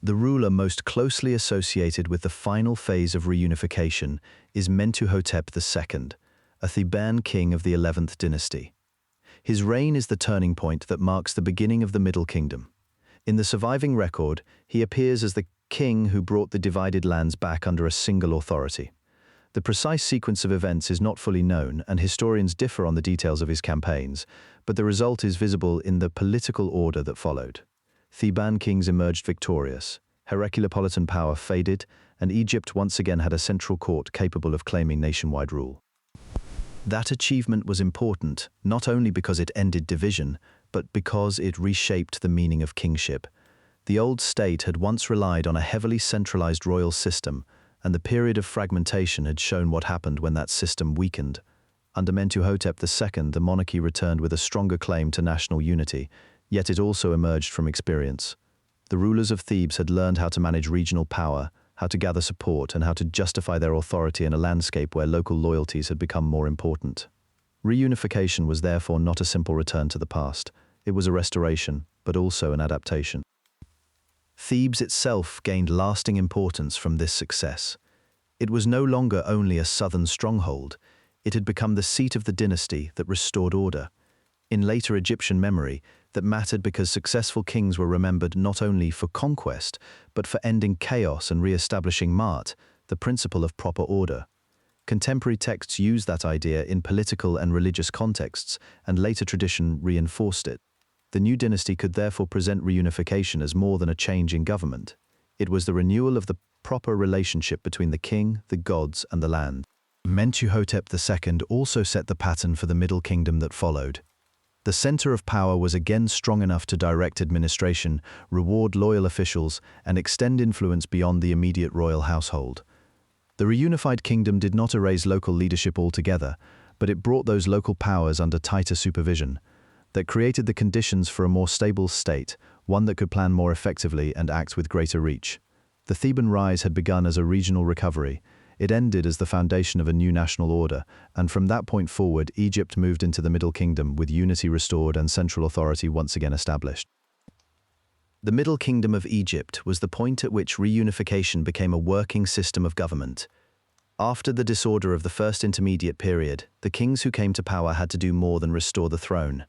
The ruler most closely associated with the final phase of reunification is Mentuhotep II, a Theban king of the 11th dynasty. His reign is the turning point that marks the beginning of the Middle Kingdom. In the surviving record, he appears as the king who brought the divided lands back under a single authority. The precise sequence of events is not fully known, and historians differ on the details of his campaigns, but the result is visible in the political order that followed. Theban kings emerged victorious, Heracleopolitan power faded, and Egypt once again had a central court capable of claiming nationwide rule. That achievement was important, not only because it ended division, but because it reshaped the meaning of kingship. The old state had once relied on a heavily centralized royal system, and the period of fragmentation had shown what happened when that system weakened. Under Mentuhotep II, the monarchy returned with a stronger claim to national unity, yet it also emerged from experience. The rulers of Thebes had learned how to manage regional power, how to gather support, and how to justify their authority in a landscape where local loyalties had become more important. Reunification was therefore not a simple return to the past. It was a restoration, but also an adaptation. Thebes itself gained lasting importance from this success. It was no longer only a southern stronghold, it had become the seat of the dynasty that restored order. In later Egyptian memory, that mattered because successful kings were remembered not only for conquest, but for ending chaos and re-establishing Ma'at, the principle of proper order. Contemporary texts use that idea in political and religious contexts, and later tradition reinforced it. The new dynasty could therefore present reunification as more than a change in government. It was the renewal of the proper relationship between the king, the gods, and the land. Mentuhotep II also set the pattern for the Middle Kingdom that followed. The center of power was again strong enough to direct administration, reward loyal officials, and extend influence beyond the immediate royal household. The reunified kingdom did not erase local leadership altogether, but it brought those local powers under tighter supervision. That created the conditions for a more stable state, one that could plan more effectively and act with greater reach. The Theban rise had begun as a regional recovery. It ended as the foundation of a new national order, and from that point forward, Egypt moved into the Middle Kingdom with unity restored and central authority once again established. The Middle Kingdom of Egypt was the point at which reunification became a working system of government. After the disorder of the first intermediate period, the kings who came to power had to do more than restore the throne.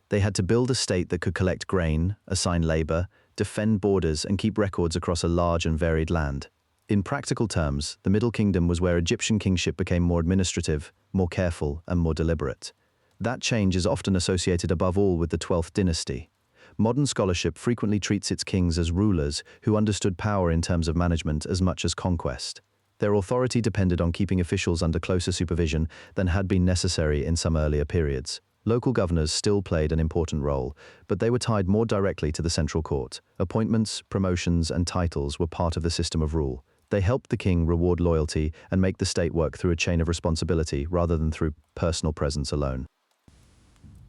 They had to build a state that could collect grain, assign labor, defend borders, and keep records across a large and varied land. In practical terms, the Middle Kingdom was where Egyptian kingship became more administrative, more careful, and more deliberate. That change is often associated above all with the 12th dynasty. Modern scholarship frequently treats its kings as rulers who understood power in terms of management as much as conquest. Their authority depended on keeping officials under closer supervision than had been necessary in some earlier periods. Local governors still played an important role, but they were tied more directly to the central court. Appointments, promotions, and titles were part of the system of rule. They helped the king reward loyalty and make the state work through a chain of responsibility rather than through personal presence alone.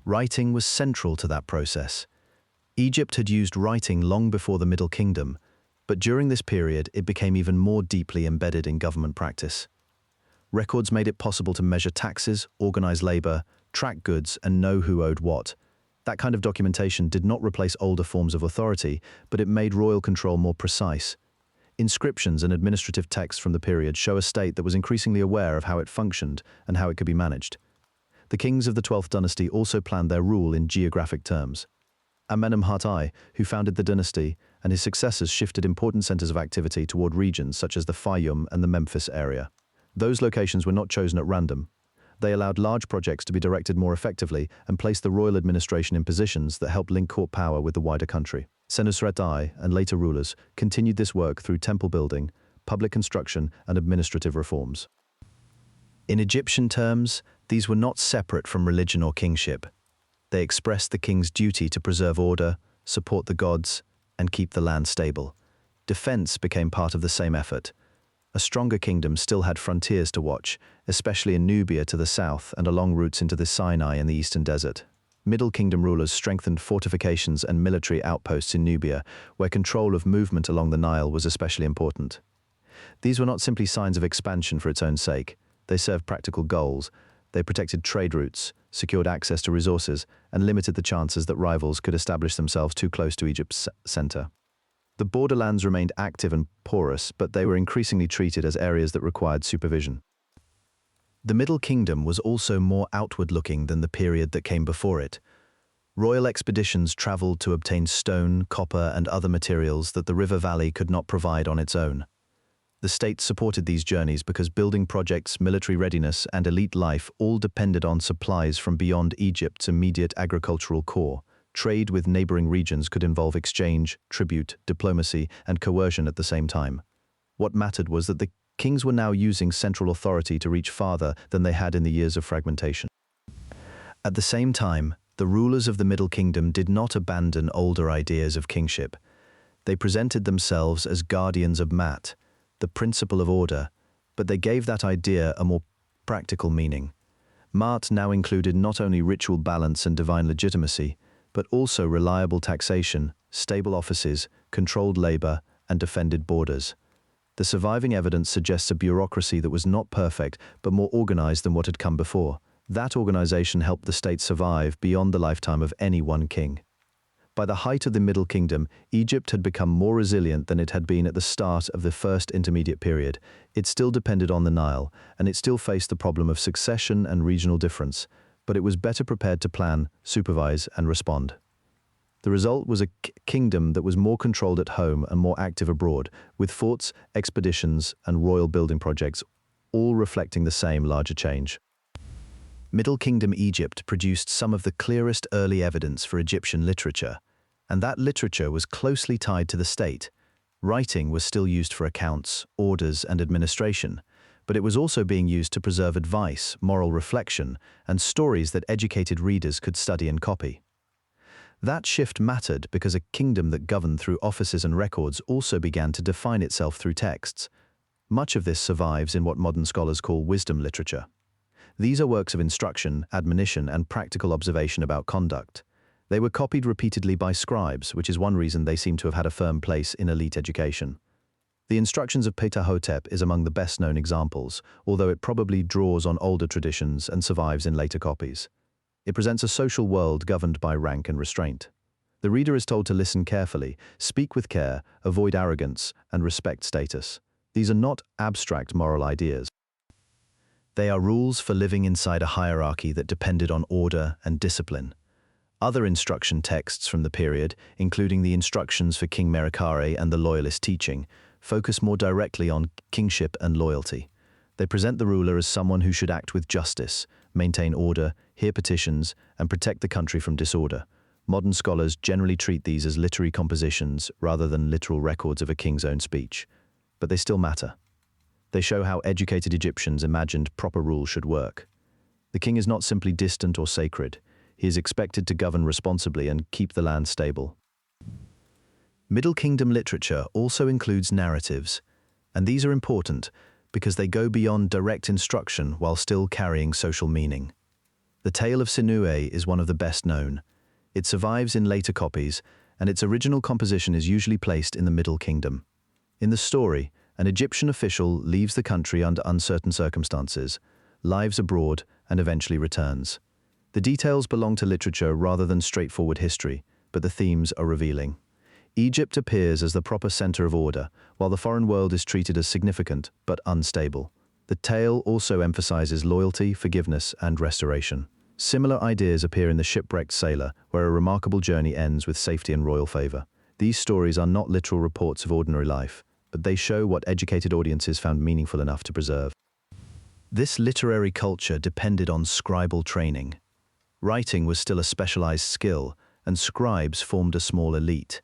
Writing was central to that process. Egypt had used writing long before the Middle Kingdom, but during this period it became even more deeply embedded in government practice. Records made it possible to measure taxes, organize labor, track goods, and know who owed what. That kind of documentation did not replace older forms of authority, but it made royal control more precise. Inscriptions and administrative texts from the period show a state that was increasingly aware of how it functioned and how it could be managed. The kings of the 12th dynasty also planned their rule in geographic terms. Amenemhat I, who founded the dynasty, and his successors shifted important centers of activity toward regions such as the Fayum and the Memphis area. Those locations were not chosen at random. They allowed large projects to be directed more effectively and placed the royal administration in positions that helped link court power with the wider country. Senusret I and later rulers continued this work through temple building, public construction, and administrative reforms. In Egyptian terms, these were not separate from religion or kingship. They expressed the king's duty to preserve order, support the gods, and keep the land stable. Defense became part of the same effort. A stronger kingdom still had frontiers to watch, especially in Nubia to the south and along routes into the Sinai and the eastern desert. Middle Kingdom rulers strengthened fortifications and military outposts in Nubia, where control of movement along the Nile was especially important. These were not simply signs of expansion for its own sake. They served practical goals. They protected trade routes, secured access to resources, and limited the chances that rivals could establish themselves too close to Egypt's center. The borderlands remained active and porous, but they were increasingly treated as areas that required supervision. The Middle Kingdom was also more outward-looking than the period that came before it. Royal expeditions traveled to obtain stone, copper, and other materials that the river valley could not provide on its own. The state supported these journeys because building projects, military readiness, and elite life all depended on supplies from beyond Egypt's immediate agricultural core. Trade with neighboring regions could involve exchange, tribute, diplomacy, and coercion at the same time. What mattered was that the kings were now using central authority to reach farther than they had in the years of fragmentation. At the same time, the rulers of the Middle Kingdom did not abandon older ideas of kingship. They presented themselves as guardians of Mat, the principle of order, but they gave that idea a more practical meaning. Mat now included not only ritual balance and divine legitimacy, but also reliable taxation, stable offices, controlled labor, and defended borders. The surviving evidence suggests a bureaucracy that was not perfect, but more organized than what had come before. That organization helped the state survive beyond the lifetime of any one king. By the height of the Middle Kingdom, Egypt had become more resilient than it had been at the start of the first intermediate period. It still depended on the Nile, and it still faced the problem of succession and regional difference, but it was better prepared to plan, supervise, and respond. The result was a kingdom that was more controlled at home and more active abroad, with forts, expeditions, and royal building projects, all reflecting the same larger change. Middle Kingdom Egypt produced some of the clearest early evidence for Egyptian literature, and that literature was closely tied to the state. Writing was still used for accounts, orders, and administration, but it was also being used to preserve advice, moral reflection, and stories that educated readers could study and copy. That shift mattered because a kingdom that governed through offices and records also began to define itself through texts. Much of this survives in what modern scholars call wisdom literature. These are works of instruction, admonition, and practical observation about conduct. They were copied repeatedly by scribes, which is one reason they seem to have had a firm place in elite education. The Instructions of Ptahhotep is among the best-known examples, although it probably draws on older traditions and survives in later copies. It presents a social world governed by rank and restraint. The reader is told to listen carefully, speak with care, avoid arrogance, and respect status. These are not abstract moral ideas. They are rules for living inside a hierarchy that depended on order and discipline. Other instruction texts from the period, including the instructions for King Merikare and the Loyalist teaching, focus more directly on kingship and loyalty. They present the ruler as someone who should act with justice, maintain order, hear petitions, and protect the country from disorder. Modern scholars generally treat these as literary compositions rather than literal records of a king's own speech. But they still matter. They show how educated Egyptians imagined proper rule should work. The king is not simply distant or sacred. He is expected to govern responsibly and keep the land stable. Middle Kingdom literature also includes narratives, and these are important because they go beyond direct instruction while still carrying social meaning. The tale of Sinuhe is one of the best known. It survives in later copies, and its original composition is usually placed in the Middle Kingdom. In the story, an Egyptian official leaves the country under uncertain circumstances, lives abroad, and eventually returns. The details belong to literature rather than straightforward history, but the themes are revealing. Egypt appears as the proper center of order, while the foreign world is treated as significant but unstable. The tale also emphasizes loyalty, forgiveness, and restoration. Similar ideas appear in The Shipwrecked Sailor, where a remarkable journey ends with safety and royal favor. These stories are not literal reports of ordinary life, but they show what educated audiences found meaningful enough to preserve. This literary culture depended on scribal training. Writing was still a specialized skill, and scribes formed a small elite.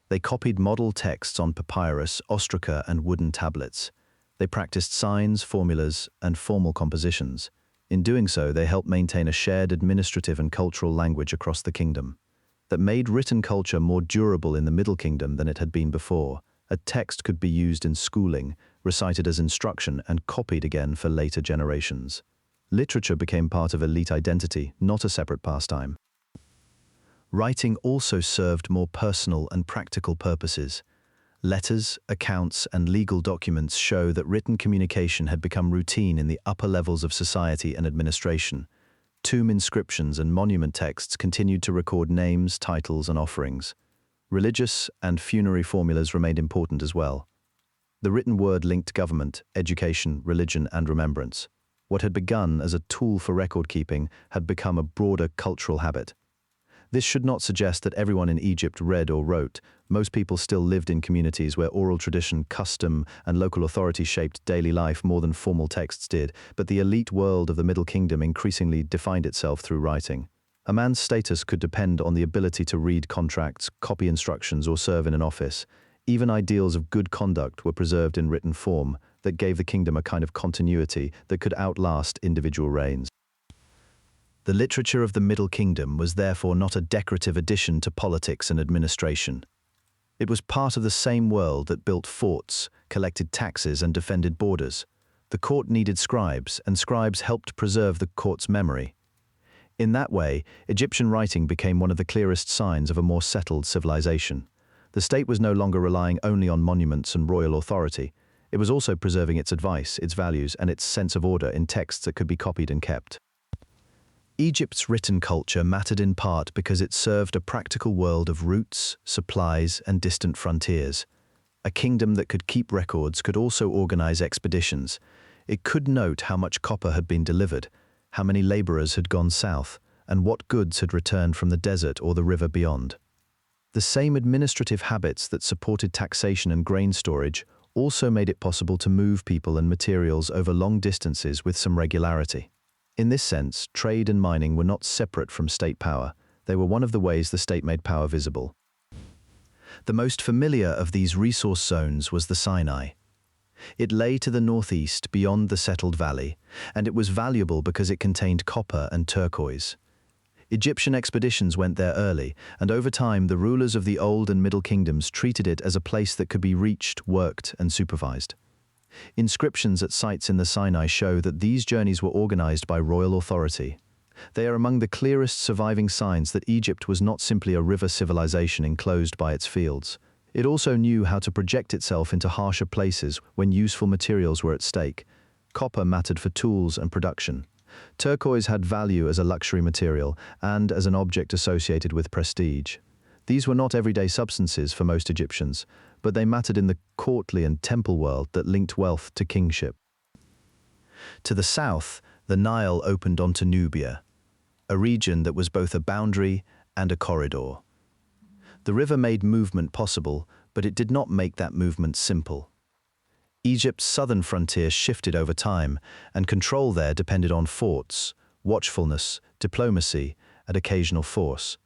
They copied model texts on papyrus, ostraca, and wooden tablets. They practiced signs, formulas, and formal compositions. In doing so, they helped maintain a shared administrative and cultural language across the kingdom that made written culture more durable in the Middle Kingdom than it had been before. A text could be used in schooling, recited as instruction, and copied again for later generations. Literature became part of elite identity, not a separate pastime. Writing also served more personal and practical purposes. Letters, accounts, and legal documents show that written communication had become routine in the upper levels of society and administration. Tomb inscriptions and monument texts continued to record names, titles, and offerings. Religious and funerary formulas remained important as well. The written word linked government, education, religion, and remembrance. What had begun as a tool for record-keeping had become a broader cultural habit. This should not suggest that everyone in Egypt read or wrote. Most people still lived in communities where oral tradition, custom, and local authority shaped daily life more than formal texts did, but the elite world of the Middle Kingdom increasingly defined itself through writing. A man's status could depend on the ability to read contracts, copy instructions, or serve in an office. Even ideals of good conduct were preserved in written form that gave the kingdom a kind of continuity that could outlast individual reigns. The literature of the Middle Kingdom was therefore not a decorative addition to politics and administration. It was part of the same world that built forts, collected taxes, and defended borders. The court needed scribes, and scribes helped preserve the court's memory. In that way, Egyptian writing became one of the clearest signs of a more settled civilization. The state was no longer relying only on monuments and royal authority. It was also preserving its advice, its values, and its sense of order in texts that could be copied and kept. Egypt's written culture mattered in part because it served a practical world of routes, supplies, and distant frontiers. A kingdom that could keep records could also organize expeditions. It could note how much copper had been delivered, how many laborers had gone south, and what goods had returned from the desert or the river beyond. The same administrative habits that supported taxation and grain storage also made it possible to move people and materials over long distances with some regularity. In this sense, trade and mining were not separate from state power. They were one of the ways the state made power visible. The most familiar of these resource zones was the Sinai. It lay to the northeast beyond the settled valley, and it was valuable because it contained copper and turquoise. Egyptian expeditions went there early, and over time the rulers of the Old and Middle Kingdoms treated it as a place that could be reached, worked, and supervised. Inscriptions at sites in the Sinai show that these journeys were organized by royal authority. They are among the clearest surviving signs that Egypt was not simply a river civilization enclosed by its fields. It also knew how to project itself into harsher places when useful materials were at stake. Copper mattered for tools and production. Turquoise had value as a luxury material and as an object associated with prestige. These were not everyday substances for most Egyptians, but they mattered in the courtly and temple world that linked wealth to kingship. To the south, the Nile opened onto Nubia, a region that was both a boundary and a corridor. The river made movement possible, but it did not make that movement simple. Egypt's southern frontier shifted over time, and control there depended on forts, watchfulness, diplomacy, and occasional force.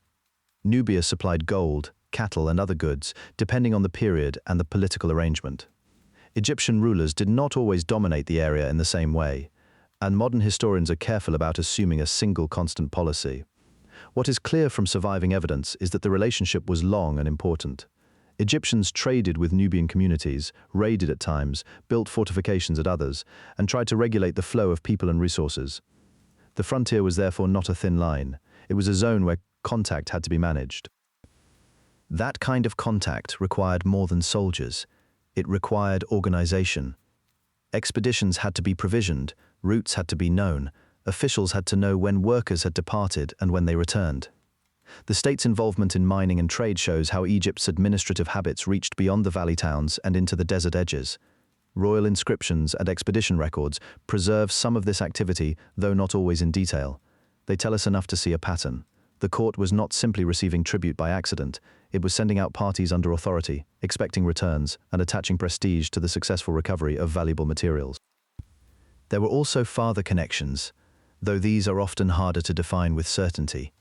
Nubia supplied gold, cattle, and other goods, depending on the period and the political arrangement. Egyptian rulers did not always dominate the area in the same way, and modern historians are careful about assuming a single constant policy. What is clear from surviving evidence is that the relationship was long and important. Egyptians traded with Nubian communities, raided at times, built fortifications at others, and tried to regulate the flow of people and resources. The frontier was therefore not a thin line. It was a zone where contact had to be managed. That kind of contact required more than soldiers. It required organization. Expeditions had to be provisioned, routes had to be known, officials had to know when workers had departed and when they returned. The state's involvement in mining and trade shows how Egypt's administrative habits reached beyond the valley towns and into the desert edges. Royal inscriptions and expedition records preserve some of this activity, though not always in detail. They tell us enough to see a pattern. The court was not simply receiving tribute by accident, it was sending out parties under authority, expecting returns, and attaching prestige to the successful recovery of valuable materials. There were also farther connections, though these are often harder to define with certainty.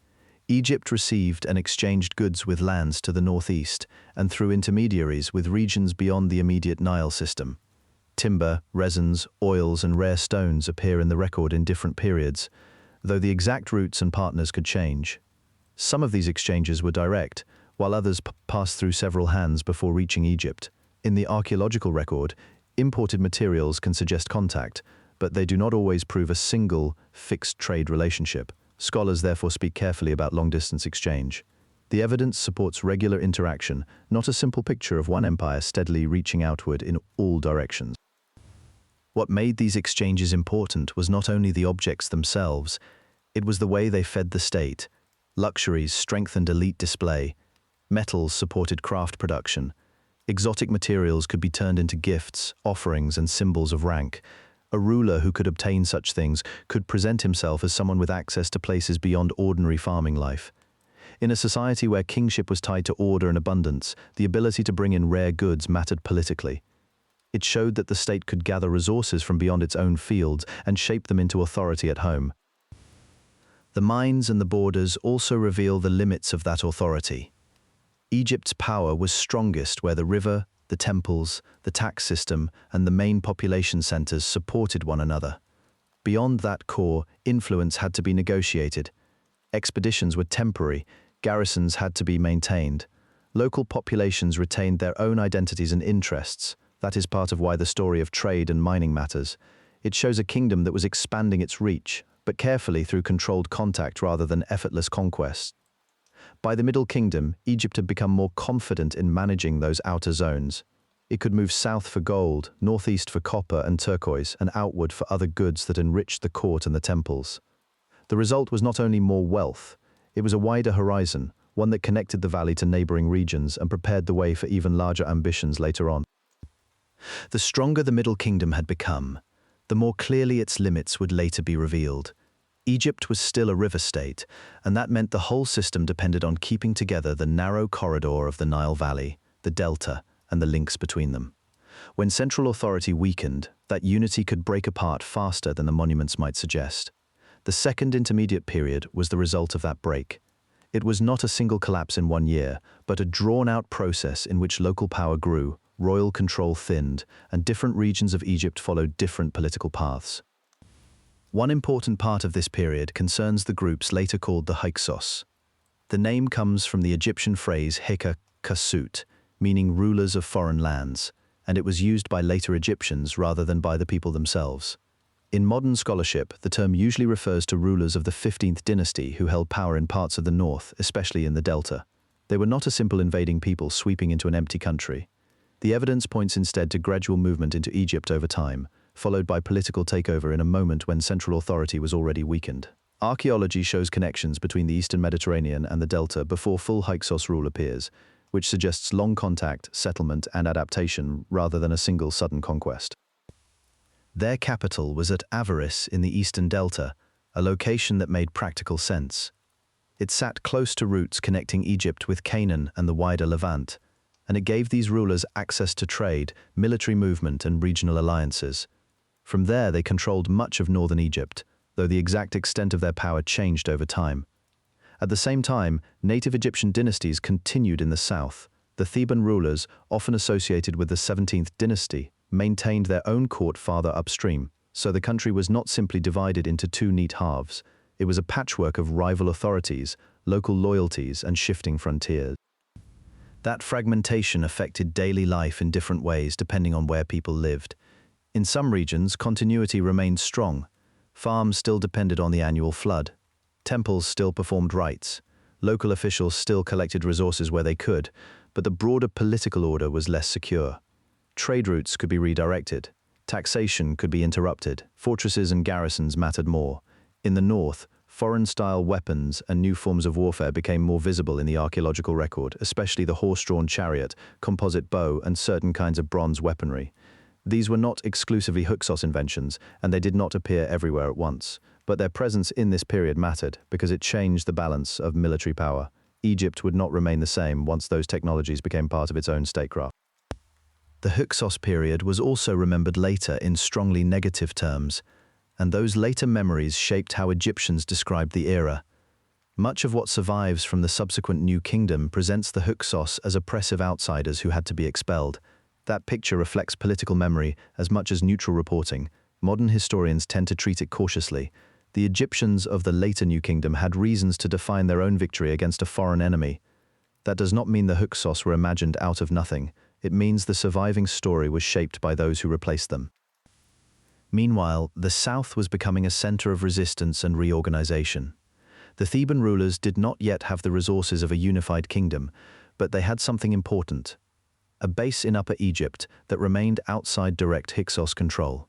Egypt received and exchanged goods with lands to the northeast, and through intermediaries with regions beyond the immediate Nile system. Timber, resins, oils, and rare stones appear in the record in different periods, though the exact routes and partners could change. Some of these exchanges were direct, while others passed through several hands before reaching Egypt. In the archaeological record, imported materials can suggest contact, but they do not always prove a single, fixed trade relationship. Scholars therefore speak carefully about long-distance exchange. The evidence supports regular interaction, not a simple picture of one empire steadily reaching outward in all directions. What made these exchanges important was not only the objects themselves, it was the way they fed the state. Luxuries strengthened elite display, metals supported craft production, exotic materials could be turned into gifts, offerings, and symbols of rank. A ruler who could obtain such things could present himself as someone with access to places beyond ordinary farming life. In a society where kingship was tied to order and abundance, the ability to bring in rare goods mattered politically. It showed that the state could gather resources from beyond its own fields and shape them into authority at home. The mines and the borders also reveal the limits of that authority. Egypt's power was strongest where the river, the temples, the tax system, and the main population centers supported one another. Beyond that core, influence had to be negotiated. Expeditions were temporary, garrisons had to be maintained. Local populations retained their own identities and interests. That is part of why the story of trade and mining matters. It shows a kingdom that was expanding its reach, but carefully through controlled contact rather than effortless conquest. By the Middle Kingdom, Egypt had become more confident in managing those outer zones. It could move south for gold, northeast for copper and turquoise, and outward for other goods that enriched the court and the temples. The result was not only more wealth, it was a wider horizon, one that connected the valley to neighboring regions and prepared the way for even larger ambitions later on. The stronger the Middle Kingdom had become, the more clearly its limits would later be revealed. Egypt was still a river state, and that meant the whole system depended on keeping together the narrow corridor of the Nile Valley, the delta, and the links between them. When central authority weakened, that unity could break apart faster than the monuments might suggest. The second intermediate period was the result of that break. It was not a single collapse in one year, but a drawn-out process in which local power grew, royal control thinned, and different regions of Egypt followed different political paths. One important part of this period concerns the groups later called the Hyksos. The name comes from the Egyptian phrase Heka Kasut, meaning rulers of foreign lands, and it was used by later Egyptians rather than by the people themselves. In modern scholarship, the term usually refers to rulers of the 15th dynasty who held power in parts of the north, especially in the delta. They were not a simple invading people sweeping into an empty country. The evidence points instead to gradual movement into Egypt over time, followed by political takeover in a moment when central authority was already weakened. Archaeology shows connections between the eastern Mediterranean and the delta before full Hyksos rule appears, which suggests long contact, settlement, and adaptation rather than a single sudden conquest. Their capital was at Avaris in the eastern delta, a location that made practical sense. It sat close to routes connecting Egypt with Canaan and the wider Levant, and it gave these rulers access to trade, military movement, and regional alliances. From there, they controlled much of northern Egypt, though the exact extent of their power changed over time. At the same time, native Egyptian dynasties continued in the south. The Theban rulers, often associated with the 17th dynasty, maintained their own court farther upstream, so the country was not simply divided into two neat halves. It was a patchwork of rival authorities, local loyalties, and shifting frontiers. That fragmentation affected daily life in different ways depending on where people lived. In some regions, continuity remained strong. Farms still depended on the annual flood. Temples still performed rites. Local officials still collected resources where they could, but the broader political order was less secure. Trade routes could be redirected. Taxation could be interrupted. Fortresses and garrisons mattered more. In the north, foreign-style weapons and new forms of warfare became more visible in the archaeological record, especially the horse-drawn chariot, composite bow, and certain kinds of bronze weaponry. These were not exclusively Hyksos inventions, and they did not appear everywhere at once. But their presence in this period mattered because it changed the balance of military power. Egypt would not remain the same once those technologies became part of its own statecraft. The Hyksos period was also remembered later in strongly negative terms, and those later memories shaped how Egyptians described the era. Much of what survives from the subsequent New Kingdom presents the Hyksos as oppressive outsiders who had to be expelled. That picture reflects political memory as much as neutral reporting. Modern historians tend to treat it cautiously. The Egyptians of the later New Kingdom had reasons to define their own victory against a foreign enemy. That does not mean the Hyksos were imagined out of nothing. It means the surviving story was shaped by those who replaced them. Meanwhile, the south was becoming a center of resistance and reorganization. The Theban rulers did not yet have the resources of a unified kingdom, but they had something important: a base in Upper Egypt that remained outside direct Hyksos control.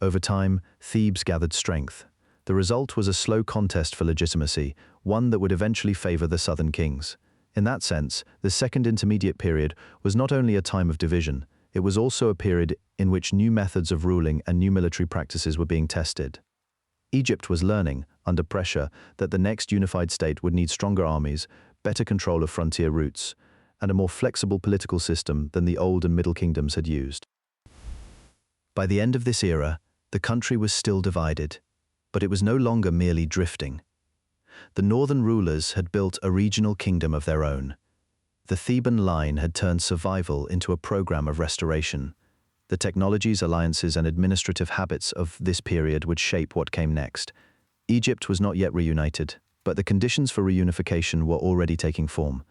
Over time, Thebes gathered strength. The result was a slow contest for legitimacy, one that would eventually favor the southern kings. In that sense, the Second Intermediate Period was not only a time of division, it was also a period in which new methods of ruling and new military practices were being tested. Egypt was learning, under pressure, that the next unified state would need stronger armies, better control of frontier routes, and a more flexible political system than the Old and Middle Kingdoms had used. By the end of this era, the country was still divided, but it was no longer merely drifting. The northern rulers had built a regional kingdom of their own. The Theban line had turned survival into a program of restoration. The technologies, alliances, and administrative habits of this period would shape what came next. Egypt was not yet reunited, but the conditions for reunification were already taking form.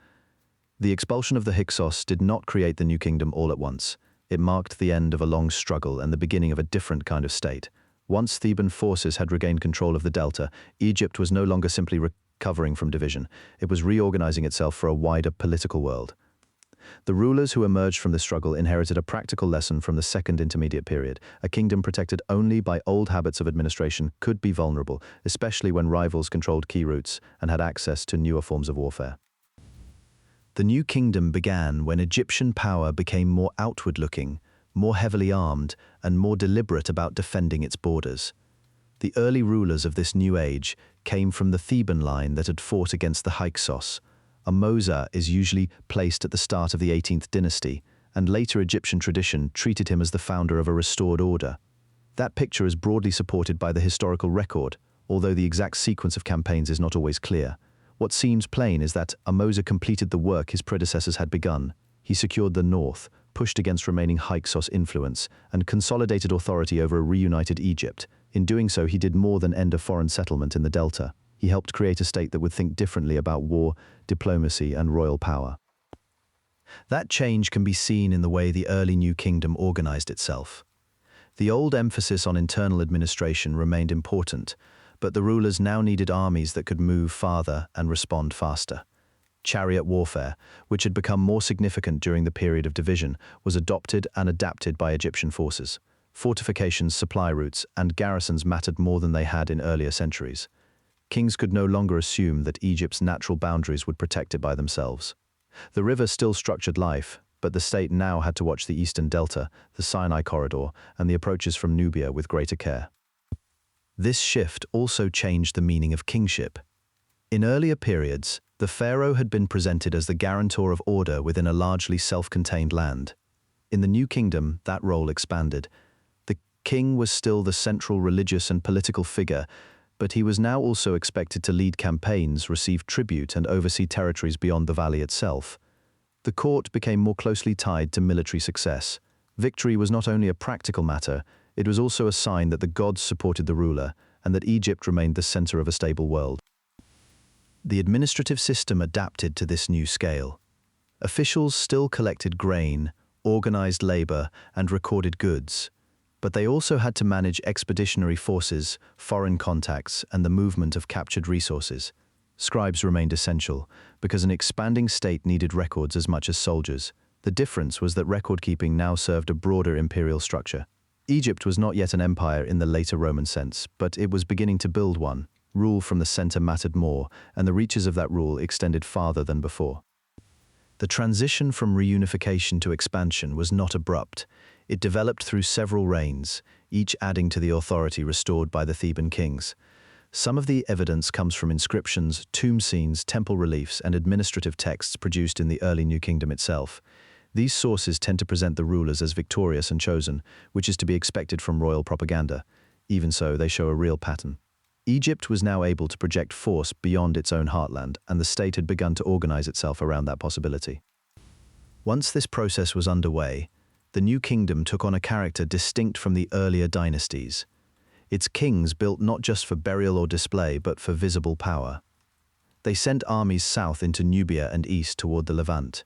The expulsion of the Hyksos did not create the new kingdom all at once. It marked the end of a long struggle and the beginning of a different kind of state. Once Theban forces had regained control of the delta, Egypt was no longer simply recovering from division. It was reorganizing itself for a wider political world. The rulers who emerged from this struggle inherited a practical lesson from the Second Intermediate Period. A kingdom protected only by old habits of administration could be vulnerable, especially when rivals controlled key routes and had access to newer forms of warfare. The new kingdom began when Egyptian power became more outward-looking, more heavily armed, and more deliberate about defending its borders. The early rulers of this new age came from the Theban line that had fought against the Hyksos. Amosa is usually placed at the start of the 18th dynasty, and later Egyptian tradition treated him as the founder of a restored order. That picture is broadly supported by the historical record, although the exact sequence of campaigns is not always clear. What seems plain is that Amosa completed the work his predecessors had begun. He secured the north, pushed against remaining Hyksos influence, and consolidated authority over a reunited Egypt. In doing so, he did more than end a foreign settlement in the delta. He helped create a state that would think differently about war, diplomacy, and royal power. That change can be seen in the way the early New Kingdom organized itself. The old emphasis on internal administration remained important, but the rulers now needed armies that could move farther and respond faster. Chariot warfare, which had become more significant during the period of division, was adopted and adapted by Egyptian forces. Fortifications, supply routes, and garrisons mattered more than they had in earlier centuries. Kings could no longer assume that Egypt's natural boundaries would protect it by themselves. The river still structured life, but the state now had to watch the eastern delta, the Sinai corridor, and the approaches from Nubia with greater care. This shift also changed the meaning of kingship. In earlier periods, the pharaoh had been presented as the guarantor of order within a largely self-contained land. In the New Kingdom, that role expanded. The king was still the central religious and political figure, but he was now also expected to lead campaigns, receive tribute, and oversee territories beyond the valley itself. The court became more closely tied to military success. Victory was not only a practical matter, it was also a sign that the gods supported the ruler and that Egypt remained the center of a stable world. The administrative system adapted to this new scale. Officials still collected grain, organized labor, and recorded goods, but they also had to manage expeditionary forces, foreign contacts, and the movement of captured resources. Scribes remained essential, because an expanding state needed records as much as soldiers. The difference was that record-keeping now served a broader imperial structure. Egypt was not yet an empire in the later Roman sense, but it was beginning to build one. Rule from the center mattered more, and the reaches of that rule extended farther than before. The transition from reunification to expansion was not abrupt. It developed through several reigns, each adding to the authority restored by the Theban kings. Some of the evidence comes from inscriptions, tomb scenes, temple reliefs, and administrative texts produced in the early New Kingdom itself. These sources tend to present the rulers as victorious and chosen, which is to be expected from royal propaganda. Even so, they show a real pattern. Egypt was now able to project force beyond its own heartland, and the state had begun to organize itself around that possibility. Once this process was underway, the New Kingdom took on a character distinct from the earlier dynasties. Its kings built not just for burial or display, but for visible power. They sent armies south into Nubia and east toward the Levant.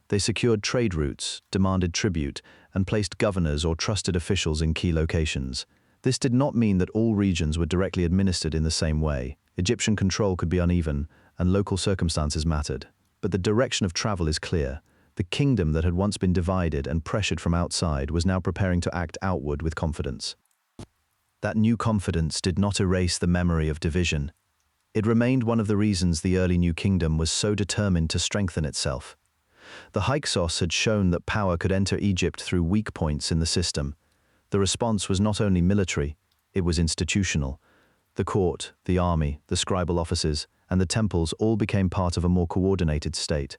They secured trade routes, demanded tribute, and placed governors or trusted officials in key locations. This did not mean that all regions were directly administered in the same way. Egyptian control could be uneven, and local circumstances mattered. But the direction of travel is clear. The kingdom that had once been divided and pressured from outside was now preparing to act outward with confidence. That new confidence did not erase the memory of division. It remained one of the reasons the early New Kingdom was so determined to strengthen itself. The Hyksos had shown that power could enter Egypt through weak points in the system. The response was not only military, it was institutional. The court, the army, the scribal offices, and the temples all became part of a more coordinated state.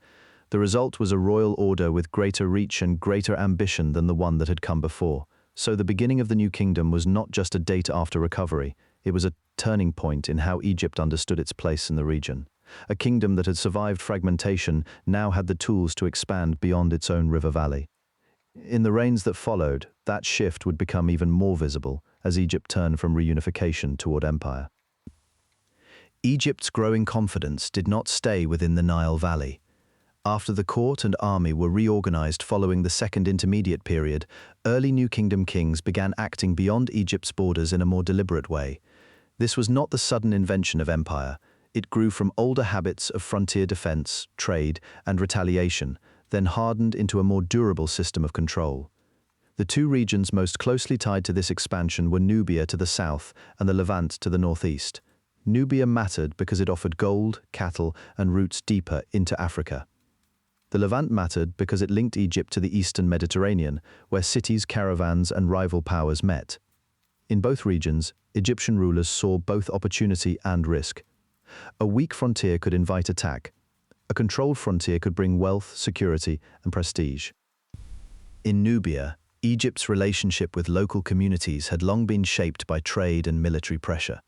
The result was a royal order with greater reach and greater ambition than the one that had come before. So the beginning of the New Kingdom was not just a date after recovery, it was a turning point in how Egypt understood its place in the region. A kingdom that had survived fragmentation now had the tools to expand beyond its own river valley. In the reigns that followed, that shift would become even more visible as Egypt turned from reunification toward empire. Egypt's growing confidence did not stay within the Nile Valley. After the court and army were reorganized following the Second Intermediate Period, early New Kingdom kings began acting beyond Egypt's borders in a more deliberate way. This was not the sudden invention of empire. It grew from older habits of frontier defense, trade, and retaliation, then hardened into a more durable system of control. The two regions most closely tied to this expansion were Nubia to the south and the Levant to the northeast. Nubia mattered because it offered gold, cattle, and routes deeper into Africa. The Levant mattered because it linked Egypt to the eastern Mediterranean, where cities, caravans, and rival powers met. In both regions, Egyptian rulers saw both opportunity and risk. A weak frontier could invite attack. A controlled frontier could bring wealth, security, and prestige. In Nubia, Egypt's relationship with local communities had long been shaped by trade and military pressure.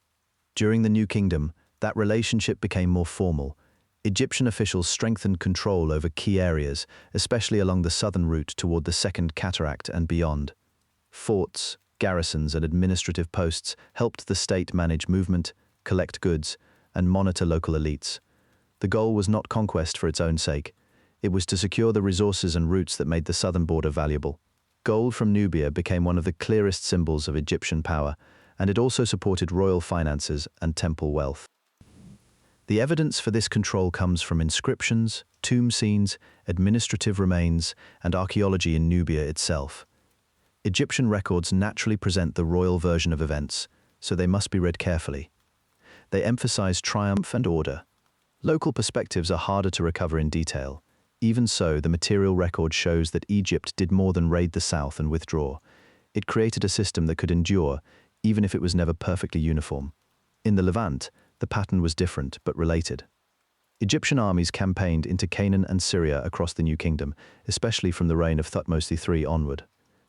During the New Kingdom, that relationship became more formal. Egyptian officials strengthened control over key areas, especially along the southern route toward the Second Cataract and beyond. Forts, garrisons, and administrative posts helped the state manage movement, collect goods, and monitor local elites. The goal was not conquest for its own sake. It was to secure the resources and routes that made the southern border valuable. Gold from Nubia became one of the clearest symbols of Egyptian power, and it also supported royal finances and temple wealth. The evidence for this control comes from inscriptions, tomb scenes, administrative remains, and archaeology in Nubia itself. Egyptian records naturally present the royal version of events, so they must be read carefully. They emphasize triumph and order. Local perspectives are harder to recover in detail. Even so, the material record shows that Egypt did more than raid the south and withdraw. It created a system that could endure, even if it was never perfectly uniform. In the Levant, the pattern was different but related. Egyptian armies campaigned into Canaan and Syria across the New Kingdom, especially from the reign of Thutmose III onward.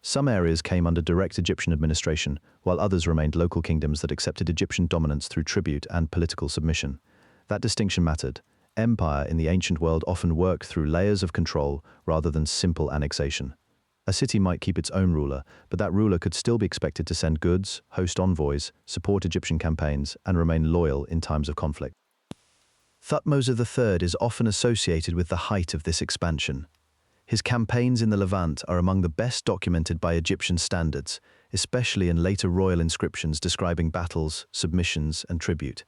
Some areas came under direct Egyptian administration, while others remained local kingdoms that accepted Egyptian dominance through tribute and political submission. That distinction mattered. Empire in the ancient world often worked through layers of control rather than simple annexation. A city might keep its own ruler, but that ruler could still be expected to send goods, host envoys, support Egyptian campaigns, and remain loyal in times of conflict. Thutmose III is often associated with the height of this expansion. His campaigns in the Levant are among the best documented by Egyptian standards, especially in later royal inscriptions describing battles, submissions, and tribute.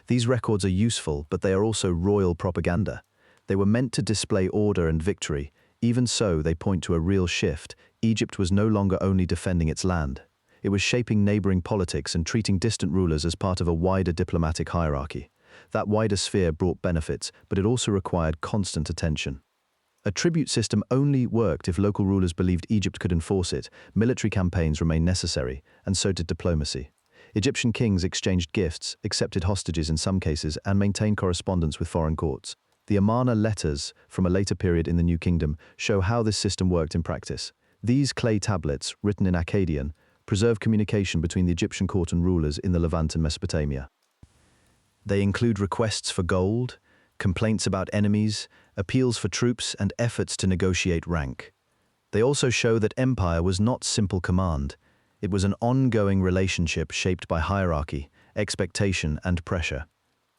These records are useful, but they are also royal propaganda. They were meant to display order and victory. Even so, they point to a real shift. Egypt was no longer only defending its land. It was shaping neighboring politics and treating distant rulers as part of a wider diplomatic hierarchy. That wider sphere brought benefits, but it also required constant attention. A tribute system only worked if local rulers believed Egypt could enforce it. Military campaigns remained necessary, and so did diplomacy. Egyptian kings exchanged gifts, accepted hostages in some cases, and maintained correspondence with foreign courts. The Amarna letters from a later period in the New Kingdom show how this system worked in practice. These clay tablets, written in Akkadian, preserve communication between the Egyptian court and rulers in the Levant and Mesopotamia. They include requests for gold, complaints about enemies, appeals for troops, and efforts to negotiate rank. They also show that empire was not simple command. It was an ongoing relationship shaped by hierarchy, expectation, and pressure.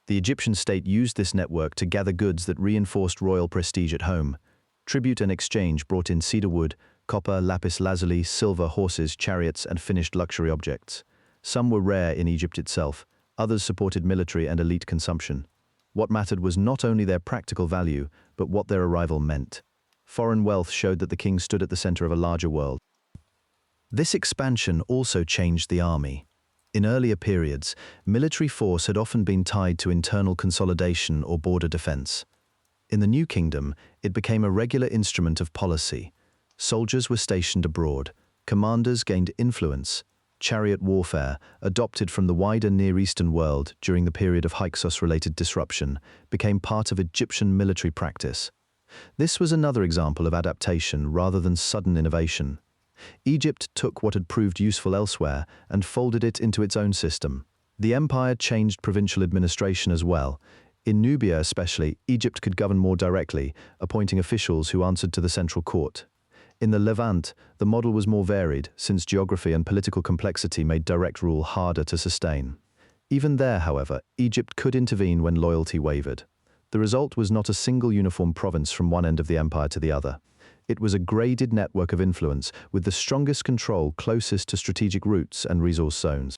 The Egyptian state used this network to gather goods that reinforced royal prestige at home. Tribute and exchange brought in cedar wood, copper, lapis lazuli, silver, horses, chariots, and finished luxury objects. Some were rare in Egypt itself, others supported military and elite consumption. What mattered was not only their practical value, but what their arrival meant. Foreign wealth showed that the king stood at the center of a larger world. This expansion also changed the army. In earlier periods, military force had often been tied to internal consolidation or border defense. In the New Kingdom, it became a regular instrument of policy. Soldiers were stationed abroad, commanders gained influence. Chariot warfare, adopted from the wider Near Eastern world during the period of Hyksos-related disruption, became part of Egyptian military practice. This was another example of adaptation rather than sudden innovation. Egypt took what had proved useful elsewhere and folded it into its own system. The empire changed provincial administration as well. In Nubia especially, Egypt could govern more directly, appointing officials who answered to the central court. In the Levant, the model was more varied, since geography and political complexity made direct rule harder to sustain. Even there, however, Egypt could intervene when loyalty wavered. The result was not a single uniform province from one end of the empire to the other. It was a graded network of influence, with the strongest control closest to strategic routes and resource zones.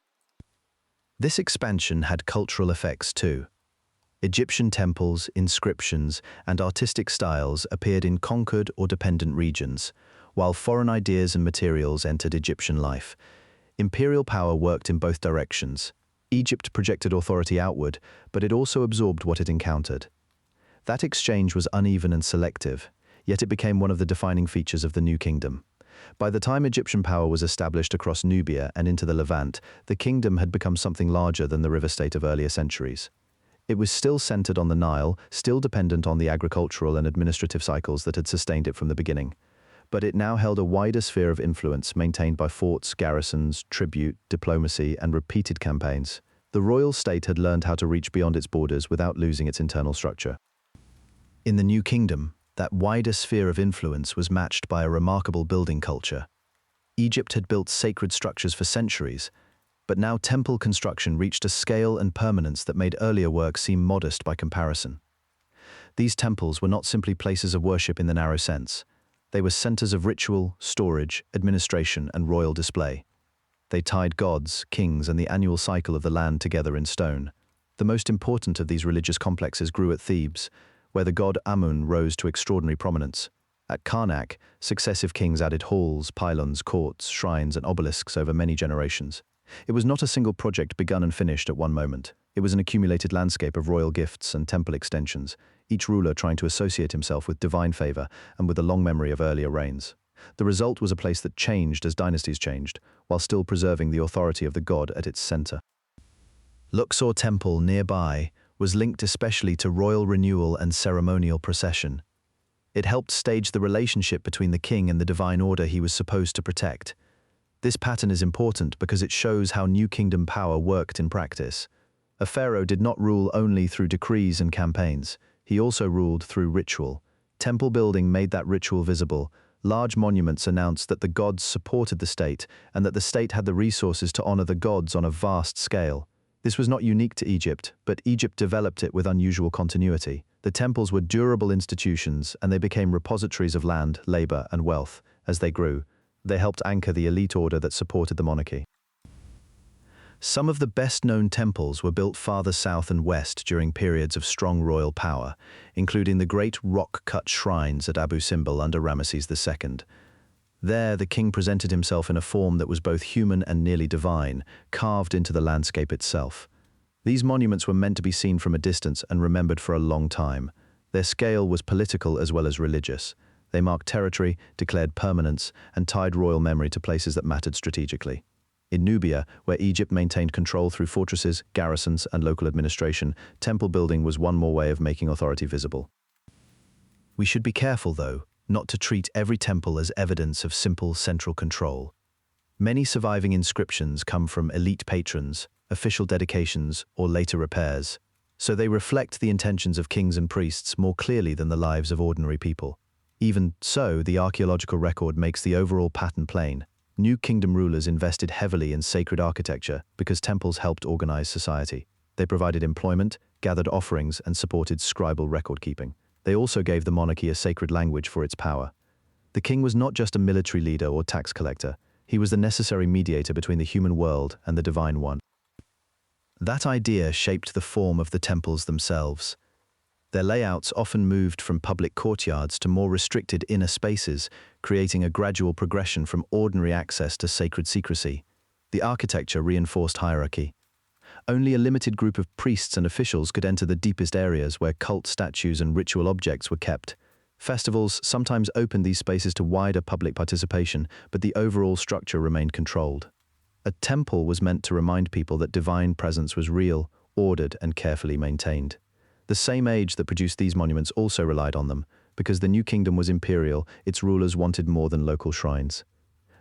This expansion had cultural effects too. Egyptian temples, inscriptions, and artistic styles appeared in conquered or dependent regions, while foreign ideas and materials entered Egyptian life. Imperial power worked in both directions. Egypt projected authority outward, but it also absorbed what it encountered. That exchange was uneven and selective, yet it became one of the defining features of the New Kingdom. By the time Egyptian power was established across Nubia and into the Levant, the kingdom had become something larger than the river state of earlier centuries. It was still centered on the Nile, still dependent on the agricultural and administrative cycles that had sustained it from the beginning. But it now held a wider sphere of influence maintained by forts, garrisons, tribute, diplomacy, and repeated campaigns. The royal state had learned how to reach beyond its borders without losing its internal structure. In the New Kingdom, that wider sphere of influence was matched by a remarkable building culture. Egypt had built sacred structures for centuries, but now temple construction reached a scale and permanence that made earlier work seem modest by comparison. These temples were not simply places of worship in the narrow sense. They were centers of ritual, storage, administration, and royal display. They tied gods, kings, and the annual cycle of the land together in stone. The most important of these religious complexes grew at Thebes, where the god Amun rose to extraordinary prominence. At Karnak, successive kings added halls, pylons, courts, shrines, and obelisks over many generations. It was not a single project begun and finished at one moment. It was an accumulated landscape of royal gifts and temple extensions, each ruler trying to associate himself with divine favor and with the long memory of earlier reigns. The result was a place that changed as dynasties changed, while still preserving the authority of the god at its center. Luxor Temple nearby was linked especially to royal renewal and ceremonial procession. It helped stage the relationship between the king and the divine order he was supposed to protect. This pattern is important because it shows how New Kingdom power worked in practice. A pharaoh did not rule only through decrees and campaigns. He also ruled through ritual. Temple building made that ritual visible. Large monuments announced that the gods supported the state and that the state had the resources to honor the gods on a vast scale. This was not unique to Egypt, but Egypt developed it with unusual continuity. The temples were durable institutions, and they became repositories of land, labor, and wealth. As they grew, they helped anchor the elite order that supported the monarchy. Some of the best-known temples were built farther south and west during periods of strong royal power, including the great rock-cut shrines at Abu Simbel under Ramesses II. There, the king presented himself in a form that was both human and nearly divine, carved into the landscape itself. These monuments were meant to be seen from a distance and remembered for a long time. Their scale was political as well as religious. They marked territory, declared permanence, and tied royal memory to places that mattered strategically. In Nubia, where Egypt maintained control through fortresses, garrisons, and local administration, temple building was one more way of making authority visible. We should be careful, though, not to treat every temple as evidence of simple central control. Many surviving inscriptions come from elite patrons, official dedications, or later repairs, so they reflect the intentions of kings and priests more clearly than the lives of ordinary people. Even so, the archaeological record makes the overall pattern plain. New kingdom rulers invested heavily in sacred architecture because temples helped organize society. They provided employment, gathered offerings, and supported scribal record-keeping. They also gave the monarchy a sacred language for its power. The king was not just a military leader or tax collector. He was the necessary mediator between the human world and the divine one. That idea shaped the form of the temples themselves. Their layouts often moved from public courtyards to more restricted inner spaces, creating a gradual progression from ordinary access to sacred secrecy. The architecture reinforced hierarchy. Only a limited group of priests and officials could enter the deepest areas where cult statues and ritual objects were kept. Festivals sometimes opened these spaces to wider public participation, but the overall structure remained controlled. A temple was meant to remind people that divine presence was real, ordered, and carefully maintained. The same age that produced these monuments also relied on them. Because the new kingdom was imperial, its rulers wanted more than local shrines.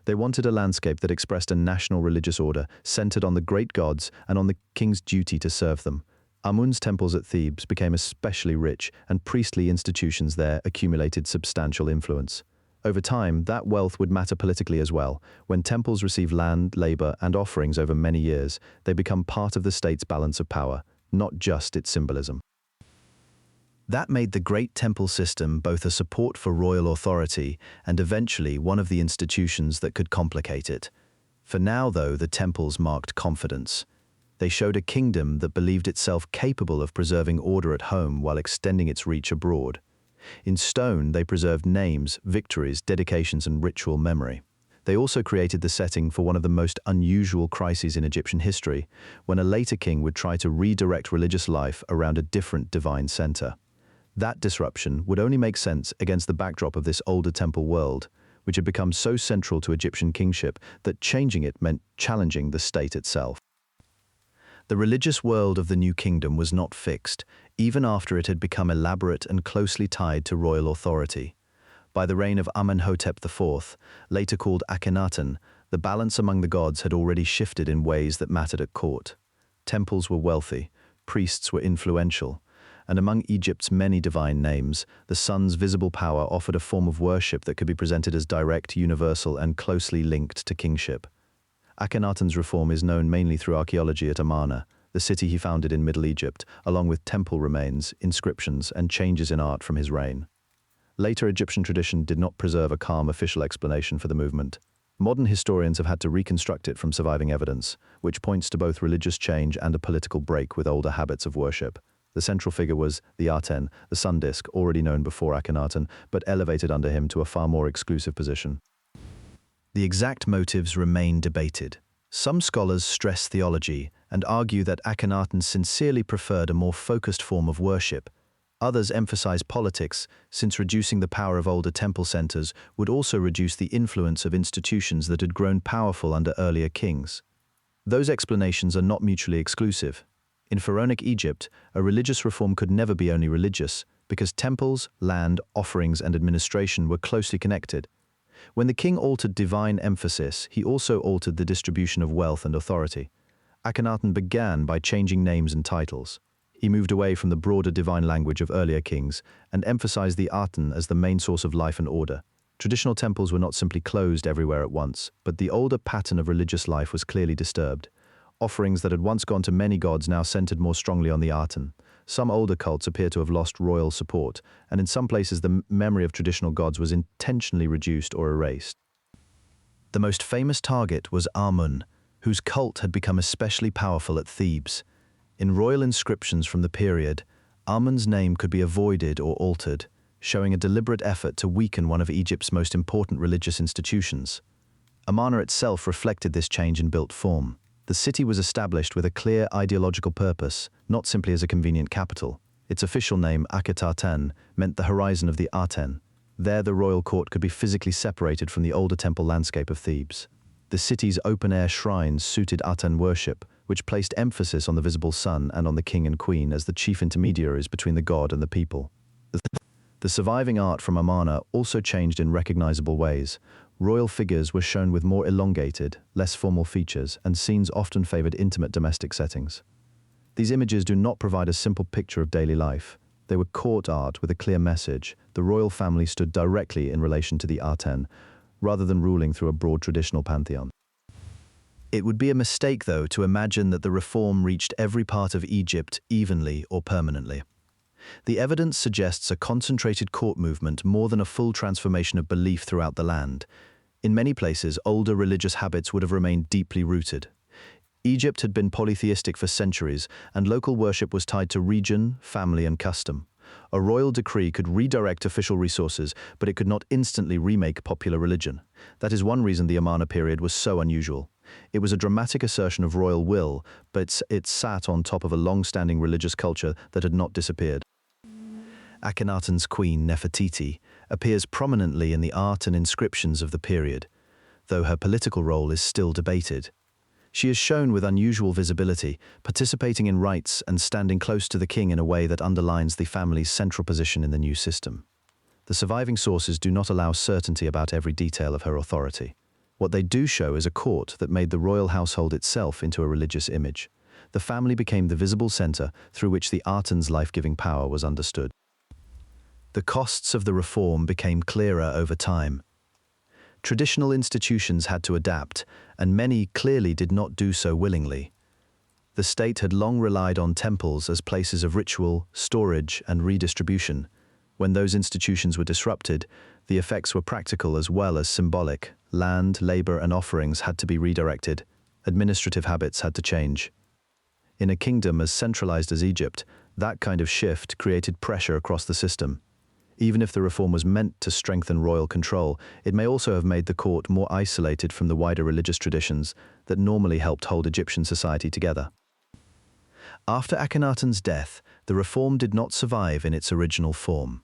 They wanted a landscape that expressed a national religious order, centered on the great gods and on the king's duty to serve them. Amun's temples at Thebes became especially rich, and priestly institutions there accumulated substantial influence. Over time, that wealth would matter politically as well. When temples receive land, labor, and offerings over many years, they become part of the state's balance of power, not just its symbolism. That made the Great Temple system both a support for royal authority and eventually one of the institutions that could complicate it. For now, though, the temples marked confidence. They showed a kingdom that believed itself capable of preserving order at home while extending its reach abroad. In stone, they preserved names, victories, dedications, and ritual memory. They also created the setting for one of the most unusual crises in Egyptian history, when a later king would try to redirect religious life around a different divine center. That disruption would only make sense against the backdrop of this older temple world, which had become so central to Egyptian kingship that changing it meant challenging the state itself. The religious world of the new kingdom was not fixed, even after it had become elaborate and closely tied to royal authority. By the reign of Amenhotep IV, later called Akhenaten, the balance among the gods had already shifted in ways that mattered at court. Temples were wealthy, priests were influential, and among Egypt's many divine names, the sun's visible power offered a form of worship that could be presented as direct, universal, and closely linked to kingship. Akhenaten's reform is known mainly through archaeology at Amarna, the city he founded in Middle Egypt, along with temple remains, inscriptions, and changes in art from his reign. Later Egyptian tradition did not preserve a calm official explanation for the movement. Modern historians have had to reconstruct it from surviving evidence, which points to both religious change and a political break with older habits of worship. The central figure was the Aten, the sun disk, already known before Akhenaten, but elevated under him to a far more exclusive position. The exact motives remain debated. Some scholars stress theology and argue that Akhenaten sincerely preferred a more focused form of worship. Others emphasize politics, since reducing the power of older temple centers would also reduce the influence of institutions that had grown powerful under earlier kings. Those explanations are not mutually exclusive. In Pharaonic Egypt, a religious reform could never be only religious, because temples, land, offerings, and administration were closely connected. When the king altered divine emphasis, he also altered the distribution of wealth and authority. Akhenaten began by changing names and titles. He moved away from the broader divine language of earlier kings and emphasized the Aten as the main source of life and order. Traditional temples were not simply closed everywhere at once, but the older pattern of religious life was clearly disturbed. Offerings that had once gone to many gods now centered more strongly on the Aten. Some older cults appear to have lost royal support, and in some places the memory of traditional gods was intentionally reduced or erased. The most famous target was Amun, whose cult had become especially powerful at Thebes. In royal inscriptions from the period, Amun's name could be avoided or altered, showing a deliberate effort to weaken one of Egypt's most important religious institutions. Amarna itself reflected this change in built form. The city was established with a clear ideological purpose, not simply as a convenient capital. Its official name, Akhenaten, meant the horizon of the Aten. There, the royal court could be physically separated from the older temple landscape of Thebes. The city's open-air shrines suited Aten worship, which placed emphasis on the visible sun and on the king and queen as the chief intermediaries between the god and the people. The surviving art from Amarna also changed in recognizable ways. Royal figures were shown with more elongated, less formal features, and scenes often favored intimate domestic settings. These images do not provide a simple picture of daily life. They were court art with a clear message. The royal family stood directly in relation to the Aten, rather than ruling through a broad traditional pantheon. It would be a mistake, though, to imagine that the reform reached every part of Egypt evenly or permanently. The evidence suggests a concentrated court movement more than a full transformation of belief throughout the land. In many places, older religious habits would have remained deeply rooted. Egypt had been polytheistic for centuries, and local worship was tied to region, family, and custom. A royal decree could redirect official resources, but it could not instantly remake popular religion. That is one reason the Amarna period was so unusual. It was a dramatic assertion of royal will, but it sat on top of a long-standing religious culture that had not disappeared. Akhenaten's queen, Nefertiti, appears prominently in the art and inscriptions of the period, though her political role is still debated. She is shown with unusual visibility, participating in rites and standing close to the king in a way that underlines the family's central position in the new system. The surviving sources do not allow certainty about every detail of her authority. What they do show is a court that made the royal household itself into a religious image. The family became the visible center through which the Aten's life-giving power was understood. The costs of the reform became clearer over time. Traditional institutions had to adapt, and many clearly did not do so willingly. The state had long relied on temples as places of ritual, storage, and redistribution. When those institutions were disrupted, the effects were practical as well as symbolic. Land, labor, and offerings had to be redirected. Administrative habits had to change. In a kingdom as centralized as Egypt, that kind of shift created pressure across the system. Even if the reform was meant to strengthen royal control, it may also have made the court more isolated from the wider religious traditions that normally helped hold Egyptian society together. After Akhenaten's death, the reform did not survive in its original form.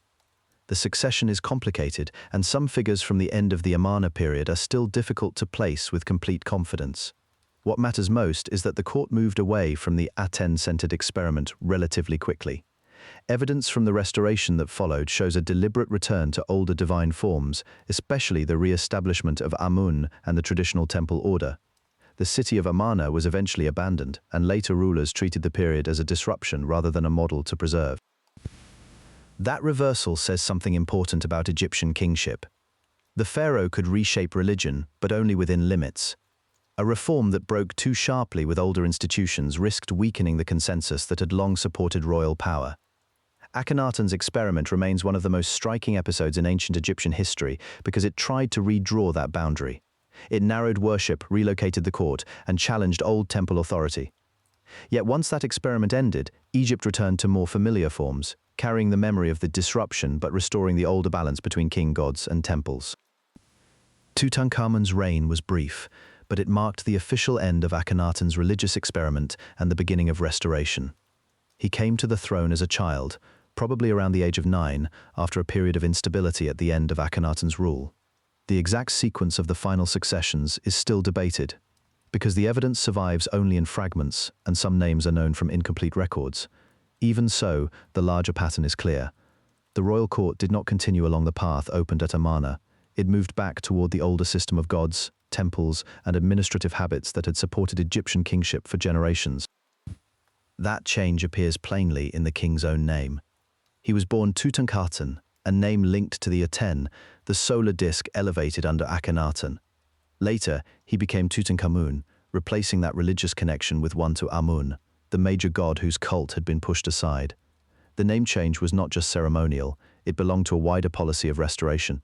The succession is complicated, and some figures from the end of the Amarna period are still difficult to place with complete confidence. What matters most is that the court moved away from the Aten-centered experiment relatively quickly. Evidence from the restoration that followed shows a deliberate return to older divine forms, especially the re-establishment of Amun and the traditional temple order. The city of Amarna was eventually abandoned, and later rulers treated the period as a disruption rather than a model to preserve. That reversal says something important about Egyptian kingship. The pharaoh could reshape religion, but only within limits. A reform that broke too sharply with older institutions risked weakening the consensus that had long supported royal power. Akhenaten's experiment remains one of the most striking episodes in ancient Egyptian history because it tried to redraw that boundary. It narrowed worship, relocated the court, and challenged old temple authority. Yet once that experiment ended, Egypt returned to more familiar forms, carrying the memory of the disruption but restoring the older balance between king gods and temples. Tutankhamun's reign was brief, but it marked the official end of Akhenaten's religious experiment and the beginning of restoration. He came to the throne as a child, probably around the age of 9, after a period of instability at the end of Akhenaten's rule. The exact sequence of the final successions is still debated, because the evidence survives only in fragments and some names are known from incomplete records. Even so, the larger pattern is clear. The royal court did not continue along the path opened at Amarna. It moved back toward the older system of gods, temples, and administrative habits that had supported Egyptian kingship for generations. That change appears plainly in the king's own name. He was born Tutankhaten, a name linked to the Aten, the solar disk elevated under Akhenaten. Later, he became Tutankhamun, replacing that religious connection with one to Amun, the major god whose cult had been pushed aside. The name change was not just ceremonial, it belonged to a wider policy of restoration.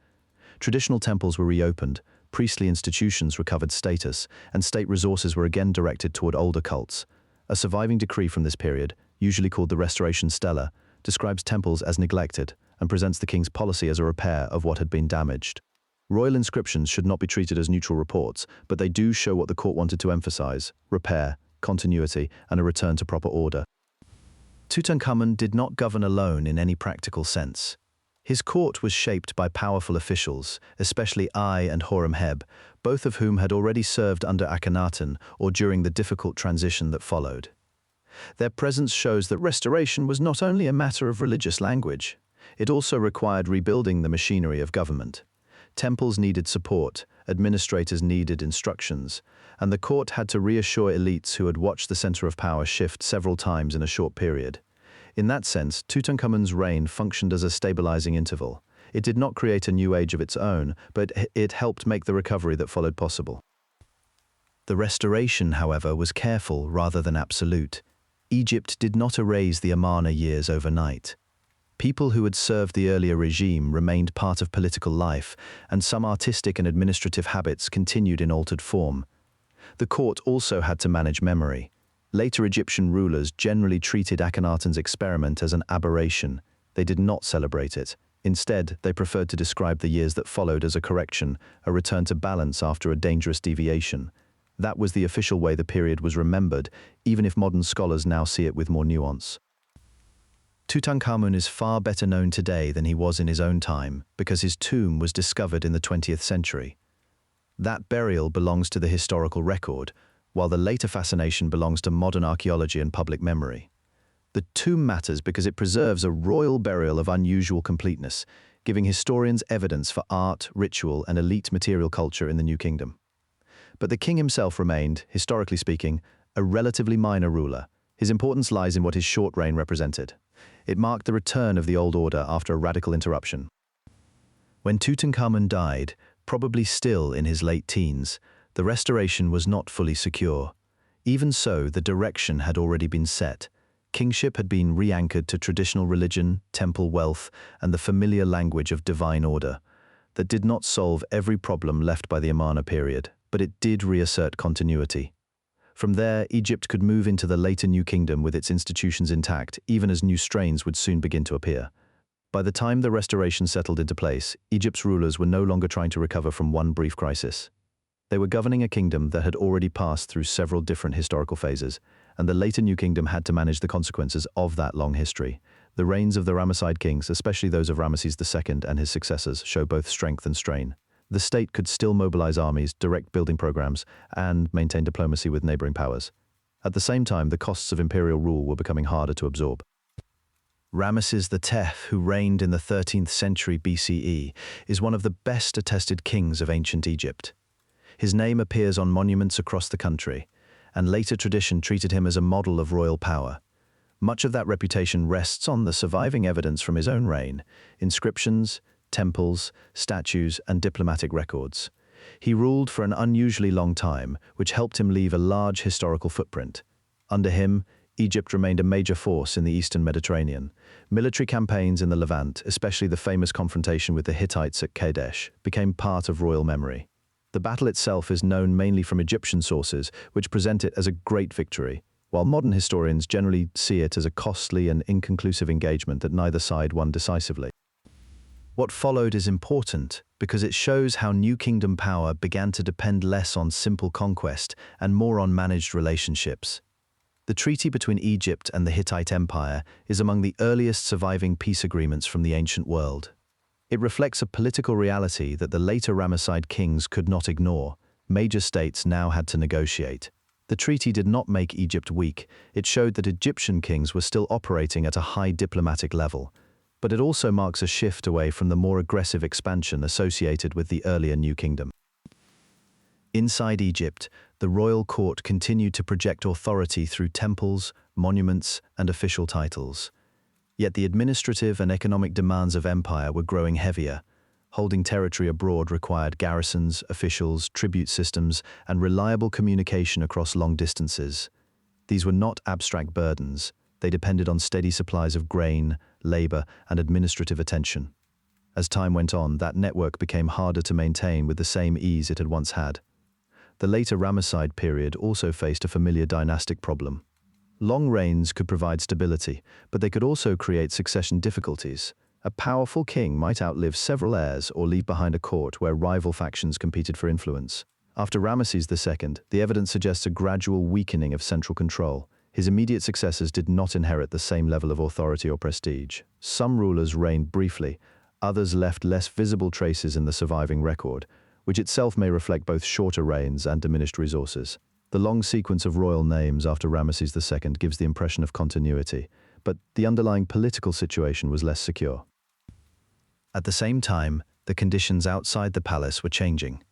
Traditional temples were reopened, priestly institutions recovered status, and state resources were again directed toward older cults. A surviving decree from this period, usually called the Restoration Stela, describes temples as neglected and presents the king's policy as a repair of what had been damaged. Royal inscriptions should not be treated as neutral reports, but they do show what the court wanted to emphasize: repair, continuity, and a return to proper order. Tutankhamun did not govern alone in any practical sense. His court was shaped by powerful officials, especially Ai and Horemheb, both of whom had already served under Akhenaten or during the difficult transition that followed. Their presence shows that restoration was not only a matter of religious language, it also required rebuilding the machinery of government. Temples needed support, administrators needed instructions, and the court had to reassure elites who had watched the center of power shift several times in a short period. In that sense, Tutankhamun's reign functioned as a stabilizing interval. It did not create a new age of its own, but it helped make the recovery that followed possible. The restoration, however, was careful rather than absolute. Egypt did not erase the Amarna years overnight. People who had served the earlier regime remained part of political life, and some artistic and administrative habits continued in altered form. The court also had to manage memory. Later Egyptian rulers generally treated Akhenaten's experiment as an aberration. They did not celebrate it. Instead, they preferred to describe the years that followed as a correction, a return to balance after a dangerous deviation. That was the official way the period was remembered, even if modern scholars now see it with more nuance. Tutankhamun is far better known today than he was in his own time because his tomb was discovered in the 20th century. That burial belongs to the historical record, while the later fascination belongs to modern archaeology and public memory. The tomb matters because it preserves a royal burial of unusual completeness, giving historians evidence for art, ritual, and elite material culture in the New Kingdom. But the king himself remained, historically speaking, a relatively minor ruler. His importance lies in what his short reign represented. It marked the return of the old order after a radical interruption. When Tutankhamun died, probably still in his late teens, the restoration was not fully secure. Even so, the direction had already been set. Kingship had been re-anchored to traditional religion, temple wealth, and the familiar language of divine order. That did not solve every problem left by the Amarna period, but it did reassert continuity. From there, Egypt could move into the later New Kingdom with its institutions intact, even as new strains would soon begin to appear. By the time the restoration settled into place, Egypt's rulers were no longer trying to recover from one brief crisis. They were governing a kingdom that had already passed through several different historical phases, and the later New Kingdom had to manage the consequences of that long history. The reigns of the Ramesside kings, especially those of Ramesses II and his successors, show both strength and strain. The state could still mobilize armies, direct building programs, and maintain diplomacy with neighboring powers. At the same time, the costs of imperial rule were becoming harder to absorb. Ramesses X, who reigned in the 13th century BCE, is one of the best attested kings of ancient Egypt. His name appears on monuments across the country, and later tradition treated him as a model of royal power. Much of that reputation rests on the surviving evidence from his own reign: inscriptions, temples, statues, and diplomatic records. He ruled for an unusually long time, which helped him leave a large historical footprint. Under him, Egypt remained a major force in the eastern Mediterranean. Military campaigns in the Levant, especially the famous confrontation with the Hittites at Kadesh, became part of royal memory. The battle itself is known mainly from Egyptian sources, which present it as a great victory, while modern historians generally see it as a costly and inconclusive engagement that neither side won decisively. What followed is important because it shows how New Kingdom power began to depend less on simple conquest and more on managed relationships. The treaty between Egypt and the Hittite Empire is among the earliest surviving peace agreements from the ancient world. It reflects a political reality that the later Ramesside kings could not ignore. Major states now had to negotiate. The treaty did not make Egypt weak. It showed that Egyptian kings were still operating at a high diplomatic level. But it also marks a shift away from the more aggressive expansion associated with the earlier New Kingdom. Inside Egypt, the royal court continued to project authority through temples, monuments, and official titles. Yet the administrative and economic demands of empire were growing heavier. Holding territory abroad required garrisons, officials, tribute systems, and reliable communication across long distances. These were not abstract burdens. They depended on steady supplies of grain, labor, and administrative attention. As time went on, that network became harder to maintain with the same ease it had once had. The later Ramesside period also faced a familiar dynastic problem. Long reigns could provide stability, but they could also create succession difficulties. A powerful king might outlive several heirs or leave behind a court where rival factions competed for influence. After Ramesses II, the evidence suggests a gradual weakening of central control. His immediate successors did not inherit the same level of authority or prestige. Some rulers reigned briefly, others left less visible traces in the surviving record, which itself may reflect both shorter reigns and diminished resources. The long sequence of royal names after Ramesses II gives the impression of continuity, but the underlying political situation was less secure. At the same time, the conditions outside the palace were changing.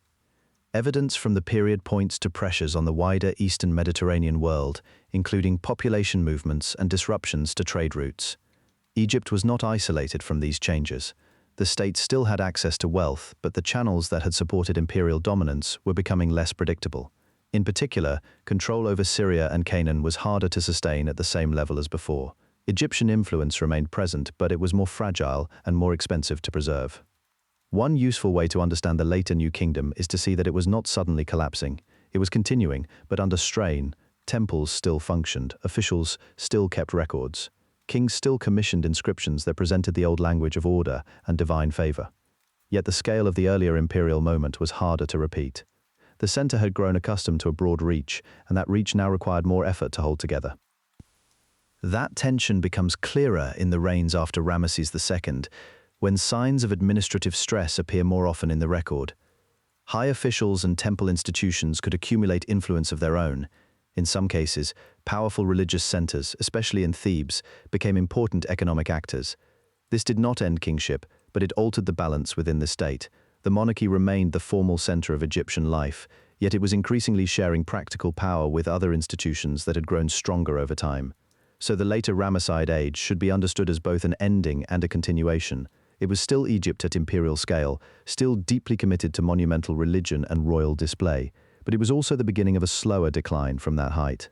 Evidence from the period points to pressures on the wider Eastern Mediterranean world, including population movements and disruptions to trade routes. Egypt was not isolated from these changes. The state still had access to wealth, but the channels that had supported imperial dominance were becoming less predictable. In particular, control over Syria and Canaan was harder to sustain at the same level as before. Egyptian influence remained present, but it was more fragile and more expensive to preserve. One useful way to understand the later New Kingdom is to see that it was not suddenly collapsing. It was continuing, but under strain. Temples still functioned, officials still kept records. Kings still commissioned inscriptions that presented the old language of order and divine favor. Yet the scale of the earlier imperial moment was harder to repeat. The center had grown accustomed to a broad reach, and that reach now required more effort to hold together. That tension becomes clearer in the reigns after Ramesses II, when signs of administrative stress appear more often in the record. High officials and temple institutions could accumulate influence of their own. In some cases, powerful religious centers, especially in Thebes, became important economic actors. This did not end kingship, but it altered the balance within the state. The monarchy remained the formal center of Egyptian life, yet it was increasingly sharing practical power with other institutions that had grown stronger over time. So the later Ramesside age should be understood as both an ending and a continuation. It was still Egypt at imperial scale, still deeply committed to monumental religion and royal display, but it was also the beginning of a slower decline from that height.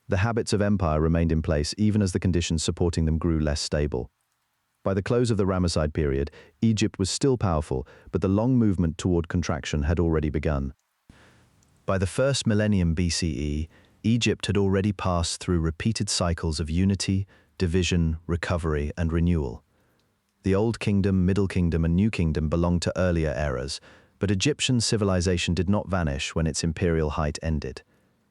The habits of empire remained in place even as the conditions supporting them grew less stable. By the close of the Ramesside period, Egypt was still powerful, but the long movement toward contraction had already begun. By the first millennium BCE, Egypt had already passed through repeated cycles of unity, division, recovery, and renewal. The Old Kingdom, Middle Kingdom, and New Kingdom belonged to earlier eras, but Egyptian civilization did not vanish when its imperial height ended.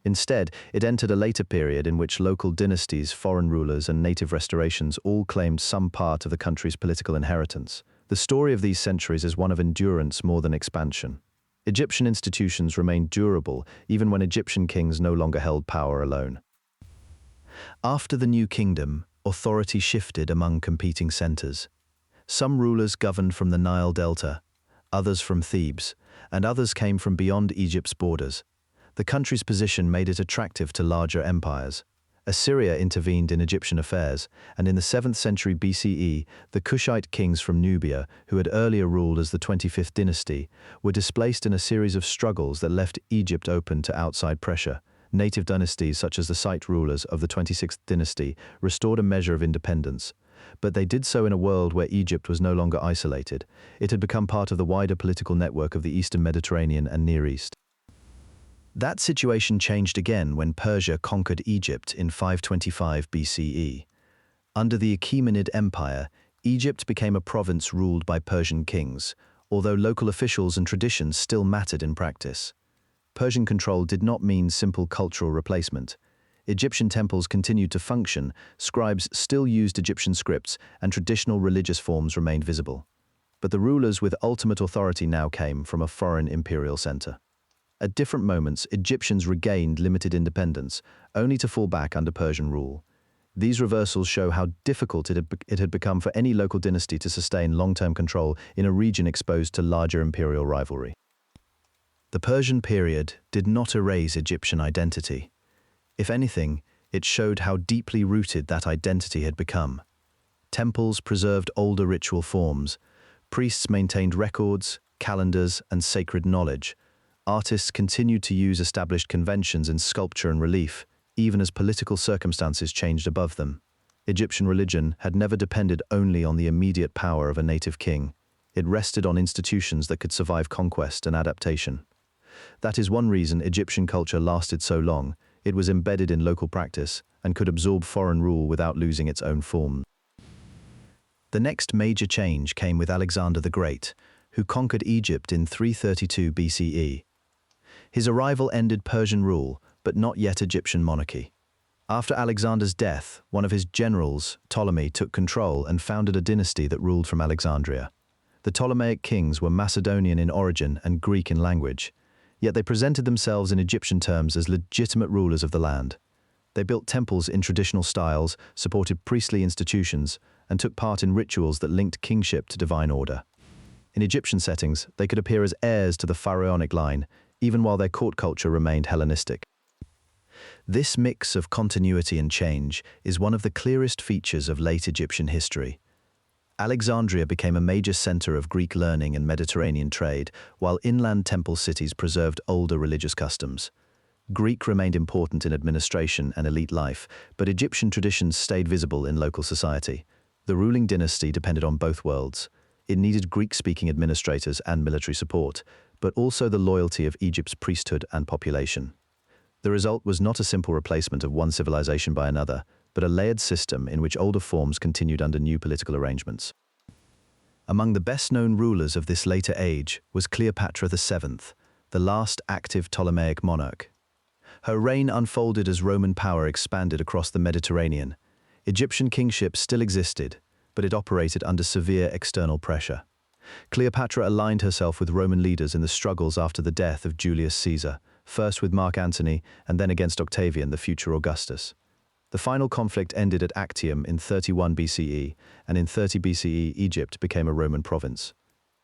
Instead, it entered a later period in which local dynasties, foreign rulers, and native restorations all claimed some part of the country's political inheritance. The story of these centuries is one of endurance more than expansion. Egyptian institutions remained durable even when Egyptian kings no longer held power alone. After the New Kingdom, authority shifted among competing centers. Some rulers governed from the Nile Delta, others from Thebes, and others came from beyond Egypt's borders. The country's position made it attractive to larger empires. Assyria intervened in Egyptian affairs, and in the 7th century BCE, the Kushite kings from Nubia, who had earlier ruled as the 25th dynasty, were displaced in a series of struggles that left Egypt open to outside pressure. Native dynasties such as the Site rulers of the 26th dynasty restored a measure of independence. But they did so in a world where Egypt was no longer isolated. It had become part of the wider political network of the Eastern Mediterranean and Near East. That situation changed again when Persia conquered Egypt in 525 BCE. Under the Achaemenid Empire, Egypt became a province ruled by Persian kings, although local officials and traditions still mattered in practice. Persian control did not mean simple cultural replacement. Egyptian temples continued to function, scribes still used Egyptian scripts, and traditional religious forms remained visible. But the rulers with ultimate authority now came from a foreign imperial center. At different moments, Egyptians regained limited independence, only to fall back under Persian rule. These reversals show how difficult it had become for any local dynasty to sustain long-term control in a region exposed to larger imperial rivalry. The Persian period did not erase Egyptian identity. If anything, it showed how deeply rooted that identity had become. Temples preserved older ritual forms. Priests maintained records, calendars, and sacred knowledge. Artists continued to use established conventions in sculpture and relief, even as political circumstances changed above them. Egyptian religion had never depended only on the immediate power of a native king. It rested on institutions that could survive conquest and adaptation. That is one reason Egyptian culture lasted so long. It was embedded in local practice and could absorb foreign rule without losing its own form. The next major change came with Alexander the Great, who conquered Egypt in 332 BCE. His arrival ended Persian rule, but not yet Egyptian monarchy. After Alexander's death, one of his generals, Ptolemy, took control and founded a dynasty that ruled from Alexandria. The Ptolemaic kings were Macedonian in origin and Greek in language, yet they presented themselves in Egyptian terms as legitimate rulers of the land. They built temples in traditional styles, supported priestly institutions, and took part in rituals that linked kingship to divine order. In Egyptian settings, they could appear as heirs to the pharaonic line, even while their court culture remained Hellenistic. This mix of continuity and change is one of the clearest features of late Egyptian history. Alexandria became a major center of Greek learning and Mediterranean trade, while inland temple cities preserved older religious customs. Greek remained important in administration and elite life, but Egyptian traditions stayed visible in local society. The ruling dynasty depended on both worlds. It needed Greek-speaking administrators and military support, but also the loyalty of Egypt's priesthood and population. The result was not a simple replacement of one civilization by another, but a layered system in which older forms continued under new political arrangements. Among the best-known rulers of this later age was Cleopatra VII, the last active Ptolemaic monarch. Her reign unfolded as Roman power expanded across the Mediterranean. Egyptian kingship still existed, but it operated under severe external pressure. Cleopatra aligned herself with Roman leaders in the struggles after the death of Julius Caesar, first with Mark Antony and then against Octavian, the future Augustus. The final conflict ended at Actium in 31 BCE, and in 30 BCE, Egypt became a Roman province.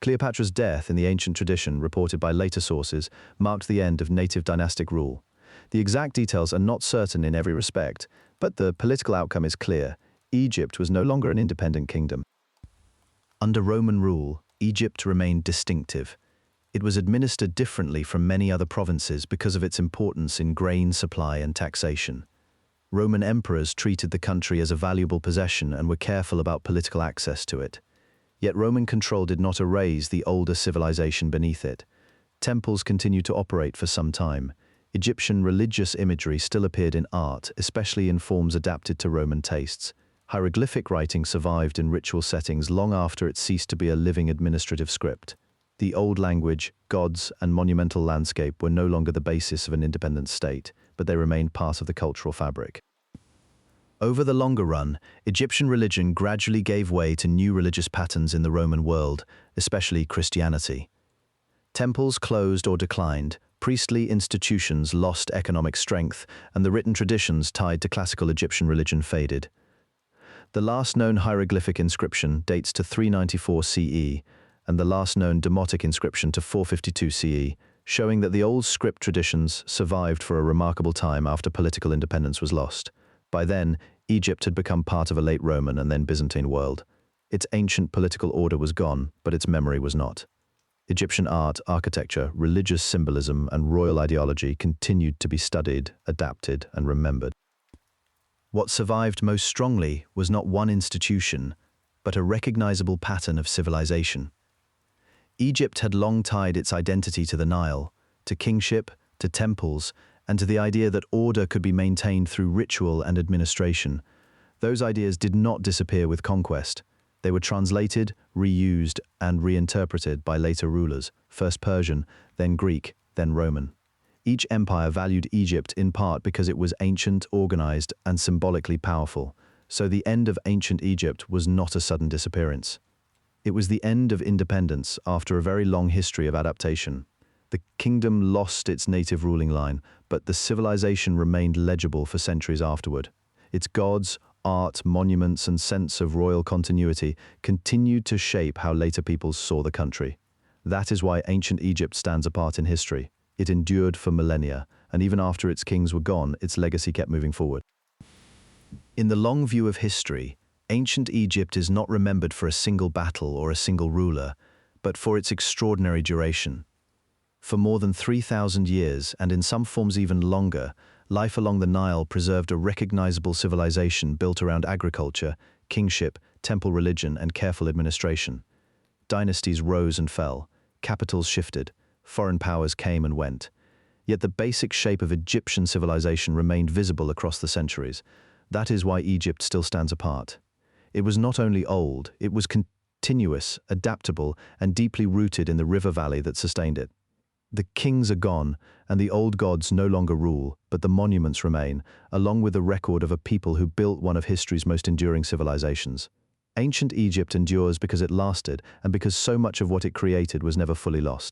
Cleopatra's death, in the ancient tradition reported by later sources, marked the end of native dynastic rule. The exact details are not certain in every respect, but the political outcome is clear. Egypt was no longer an independent kingdom. Under Roman rule, Egypt remained distinctive. It was administered differently from many other provinces because of its importance in grain supply and taxation. Roman emperors treated the country as a valuable possession and were careful about political access to it. Yet Roman control did not erase the older civilization beneath it. Temples continued to operate for some time. Egyptian religious imagery still appeared in art, especially in forms adapted to Roman tastes. Hieroglyphic writing survived in ritual settings long after it ceased to be a living administrative script. The old language, gods, and monumental landscape were no longer the basis of an independent state, but they remained part of the cultural fabric. Over the longer run, Egyptian religion gradually gave way to new religious patterns in the Roman world, especially Christianity. Temples closed or declined, priestly institutions lost economic strength, and the written traditions tied to classical Egyptian religion faded. The last known hieroglyphic inscription dates to 394 CE, and the last known demotic inscription to 452 CE, showing that the old script traditions survived for a remarkable time after political independence was lost. By then, Egypt had become part of a late Roman and then Byzantine world. Its ancient political order was gone, but its memory was not. Egyptian art, architecture, religious symbolism, and royal ideology continued to be studied, adapted, and remembered. What survived most strongly was not one institution, but a recognizable pattern of civilization. Egypt had long tied its identity to the Nile, to kingship, to temples, and to the idea that order could be maintained through ritual and administration. Those ideas did not disappear with conquest. They were translated, reused, and reinterpreted by later rulers, first Persian, then Greek, then Roman. Each empire valued Egypt in part because it was ancient, organized, and symbolically powerful, so the end of ancient Egypt was not a sudden disappearance. It was the end of independence after a very long history of adaptation. The kingdom lost its native ruling line, but the civilization remained legible for centuries afterward. Its gods, art, monuments, and sense of royal continuity continued to shape how later peoples saw the country. That is why ancient Egypt stands apart in history. It endured for millennia, and even after its kings were gone, its legacy kept moving forward. In the long view of history, ancient Egypt is not remembered for a single battle or a single ruler, but for its extraordinary duration. For more than 3,000 years, and in some forms even longer, life along the Nile preserved a recognizable civilization built around agriculture, kingship, temple religion, and careful administration. Dynasties rose and fell, capitals shifted, foreign powers came and went. Yet the basic shape of Egyptian civilization remained visible across the centuries. That is why Egypt still stands apart. It was not only old, it was continuous, adaptable, and deeply rooted in the river valley that sustained it. The kings are gone, and the old gods no longer rule, but the monuments remain, along with the record of a people who built one of history's most enduring civilizations. Ancient Egypt endures because it lasted, and because so much of what it created was never fully lost.